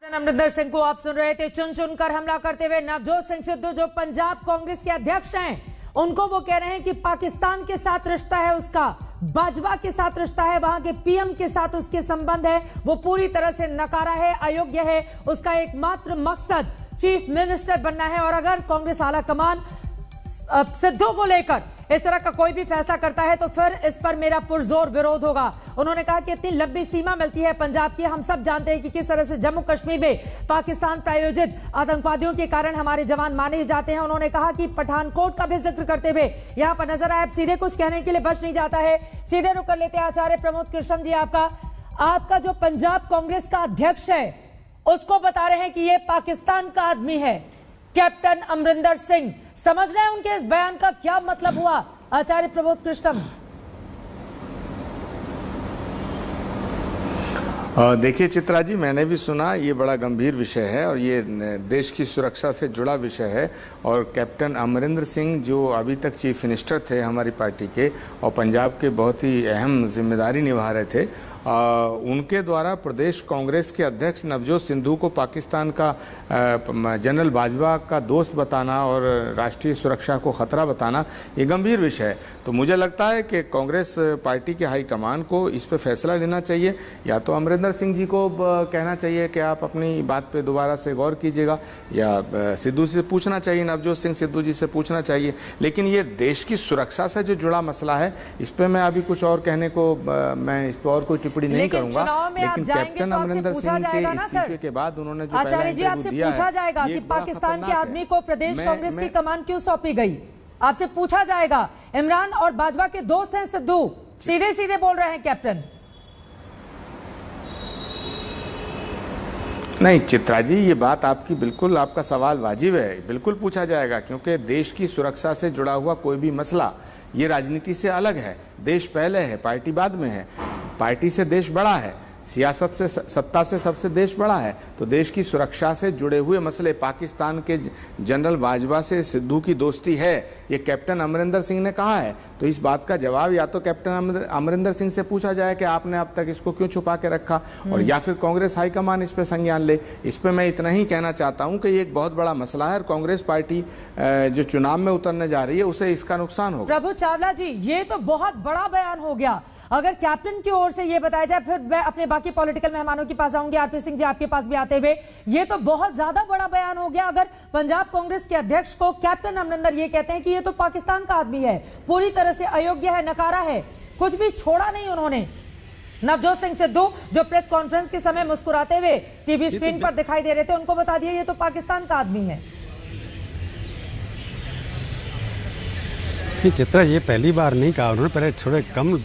S1: अमरिंदर सिंह को आप सुन रहे थे। चुन चुनकर हमला करते हुए नवजोत सिंह सिद्धू जो पंजाब कांग्रेस के अध्यक्ष हैं, उनको वो कह रहे हैं कि पाकिस्तान के साथ रिश्ता है उसका, बाजवा के साथ रिश्ता है, वहां के पीएम के साथ उसके संबंध है, वो पूरी तरह से नकारा है, अयोग्य है, उसका एकमात्र मकसद चीफ मिनिस्टर बनना है। और अगर कांग्रेस आला कमान सिद्धू को लेकर इस तरह का कोई भी फैसला करता है तो फिर इस पर मेरा पुरजोर विरोध होगा। उन्होंने कहा कि इतनी लंबी सीमा मिलती है पंजाब की, हम सब जानते हैं कि किस तरह से जम्मू कश्मीर में पाकिस्तान प्रायोजित आतंकवादियों के कारण हमारे जवान मारे जाते हैं। उन्होंने कहा कि पठानकोट का भी जिक्र करते हुए यहां पर नजर आए, सीधे कुछ कहने के लिए बच नहीं जाता है। सीधे रुक कर लेते हैं आचार्य प्रमोद कृष्ण जी, आपका जो पंजाब कांग्रेस का अध्यक्ष है उसको बता रहे हैं कि ये पाकिस्तान का आदमी है, कैप्टन अमरिंदर सिंह। समझ रहे हैं उनके इस बयान का क्या मतलब हुआ, आचार्य प्रमोद कृष्णम?
S9: देखिए चित्रा जी, मैंने भी सुना, ये बड़ा गंभीर विषय है और ये देश की सुरक्षा से जुड़ा विषय है। और कैप्टन अमरिंदर सिंह जो अभी तक चीफ मिनिस्टर थे हमारी पार्टी के और पंजाब के बहुत ही अहम जिम्मेदारी निभा रहे थे, उनके द्वारा प्रदेश कांग्रेस के अध्यक्ष नवजोत सिद्धू को पाकिस्तान का जनरल बाजवा का दोस्त बताना और राष्ट्रीय सुरक्षा को खतरा बताना, ये गंभीर विषय है। तो मुझे लगता है कि कांग्रेस पार्टी के हाईकमान को इस पर फैसला लेना चाहिए। या तो अमरिंदर सिंह जी को कहना चाहिए कि आप अपनी बात पे दोबारा से गौर कीजिएगा, या सिद्धू से पूछना चाहिए, नवजोत सिंह सिद्धू जी से पूछना चाहिए। लेकिन ये देश की सुरक्षा से जो जुड़ा मसला है, इस पर मैं अभी कुछ और कहने को, मैं इस पर और कोई टिप्पणी नहीं करूंगा। लेकिन कैप्टन अमरिंदर सिंह के इस्तीफे के बाद उन्होंने जो
S1: आचार्य जी आपसे पूछा जाएगा कि पाकिस्तान के आदमी को प्रदेश कांग्रेस की कमान क्यों सौंपी गई? आपसे पूछा जाएगा। इमरान और बाजवा के दोस्त हैं सिद्धू, सीधे सीधे बोल रहे हैं कैप्टन।
S9: नहीं चित्रा जी, ये बात आपकी बिल्कुल, आपका सवाल वाजिब है, बिल्कुल पूछा जाएगा, क्योंकि देश की सुरक्षा से जुड़ा हुआ कोई भी मसला ये राजनीति से अलग है। देश पहले है, पार्टी बाद में है। पार्टी से देश बड़ा है, सियासत से, सत्ता से सबसे देश बड़ा है। तो देश की सुरक्षा से जुड़े हुए मसले, पाकिस्तान के जनरल बाजवा से सिद्धू की दोस्ती है, ये कैप्टन अमरिंदर सिंह ने कहा है। तो इस बात का जवाब या तो कैप्टन अमरिंदर सिंह से पूछा जाए कि आपने अब तक इसको क्यों छुपा के रखा, और या फिर कांग्रेस हाईकमान इस पर संज्ञान ले। इस पर मैं इतना ही कहना चाहता हूं कि ये एक बहुत बड़ा मसला है और कांग्रेस पार्टी जो चुनाव में उतरने जा रही है उसे इसका नुकसान होगा।
S1: प्रभु चावला जी, ये तो बहुत बड़ा बयान हो गया। अगर कैप्टन की ओर से ये बताया जाए, फिर मैं अपने बाकी पॉलिटिकल मेहमानों के पास आऊंगी, आरपी सिंह जी आपके पास भी आते हुए, ये तो बहुत ज्यादा बड़ा बयान हो गया। अगर पंजाब कांग्रेस के अध्यक्ष को कैप्टन अमरिंदर ये कहते हैं कि ये तो पाकिस्तान का आदमी है, पूरी तरह से अयोग्य है, नकारा है, कुछ भी छोड़ा नहीं उन्होंने। नवजोत सिंह सिद्धू जो प्रेस कॉन्फ्रेंस के समय मुस्कुराते हुए टीवी स्क्रीन पर दिखाई दे रहे थे, उनको बता दिया ये तो पाकिस्तान का आदमी है।
S10: चित्रा, ये पहली बार नहीं कहा उन्होंने, पहले थोड़े कम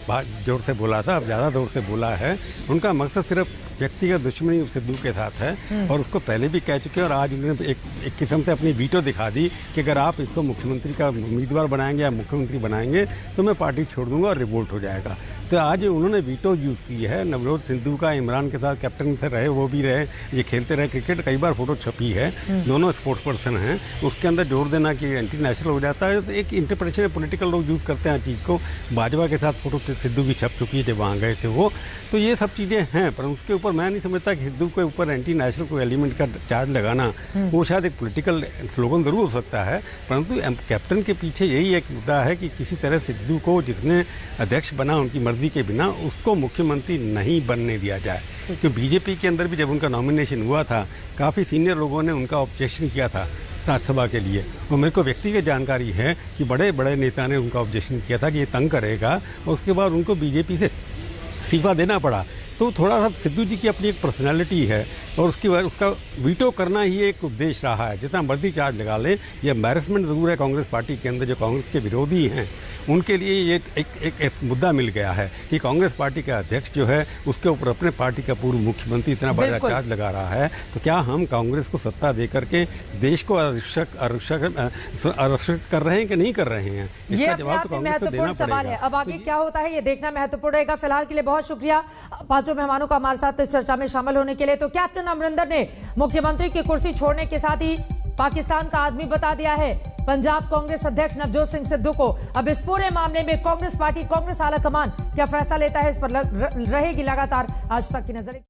S10: जोर से बोला था, अब ज़्यादा जोर से बोला है। उनका मकसद सिर्फ व्यक्तिगत दुश्मनी सिद्धू के साथ है और उसको पहले भी कह चुके हैं। और आज उन्होंने एक किस्म से अपनी वीटो दिखा दी कि अगर आप इसको मुख्यमंत्री का उम्मीदवार बनाएंगे या मुख्यमंत्री बनाएंगे तो मैं पार्टी छोड़ दूंगा और रिवोल्ट हो जाएगा। तो आज उन्होंने वीटो यूज़ की है। नवजोत सिद्धू का इमरान के साथ कैप्टन से रहे, वो भी रहे, ये खेलते रहे क्रिकेट, कई बार फोटो छपी है, दोनों स्पोर्ट्स पर्सन हैं। उसके अंदर जोर देना कि एंटी नेशनल हो जाता है, तो एक इंटरप्रिटेशन पॉलिटिकल लोग यूज़ करते हैं चीज़ को। बाजवा के साथ फोटो सिद्धू की छप चुकी है जब वहाँ गए थे वो, तो ये सब चीज़ें हैं। पर उसके ऊपर मैं नहीं समझता कि सिद्धू के ऊपर एंटी नेशनल को एलिमेंट का चार्ज लगाना वो शायद एक पॉलिटिकल स्लोगन ज़रूर हो सकता है, परंतु कैप्टन के पीछे यही एक मुद्दा है कि किसी तरह सिद्धू को, जिसने अध्यक्ष बना उनकी मर्जी के बिना, उसको मुख्यमंत्री नहीं बनने दिया जाए। क्योंकि बीजेपी के अंदर भी जब उनका नॉमिनेशन हुआ था, काफ़ी सीनियर लोगों ने उनका ऑब्जेक्शन किया था राज्यसभा के लिए, और मेरे को व्यक्तिगत जानकारी है कि बड़े बड़े नेता ने उनका ऑब्जेक्शन किया था कि ये तंग करेगा, और उसके बाद उनको बीजेपी से इस्तीफा देना पड़ा। तो थोड़ा सा सिद्धू जी की अपनी एक पर्सनालिटी है और उसका वीटो करना ही एक उद्देश्य रहा है। जितना मर्जी चार्ज लगा ले, ये एम्बैरेसमेंट ज़रूर है कांग्रेस पार्टी के अंदर। जो कांग्रेस के विरोधी हैं उनके लिए ये एक मुद्दा मिल गया है कि कांग्रेस पार्टी का अध्यक्ष जो है उसके ऊपर अपने पार्टी का पूर्व मुख्यमंत्री इतना बड़ा चार्ज लगा रहा है। तो क्या हम कांग्रेस को सत्ता दे करके देश को आरक्षित कर रहे हैं कि नहीं कर रहे हैं? इसका जवाब तो कांग्रेस को देना पड़ेगा।
S1: अब आगे क्या होता है ये देखना महत्वपूर्ण रहेगा। फिलहाल के लिए बहुत शुक्रिया पांचों मेहमानों का हमारे साथ इस चर्चा में शामिल होने के लिए। तो कैप्टन अमरिंदर ने मुख्यमंत्री की कुर्सी छोड़ने के साथ ही पाकिस्तान का आदमी बता दिया है पंजाब कांग्रेस अध्यक्ष नवजोत सिंह सिद्धू को। अब इस पूरे मामले में कांग्रेस पार्टी, कांग्रेस आला कमान क्या फैसला लेता है, इस पर रहेगी लगातार आज तक की नजर।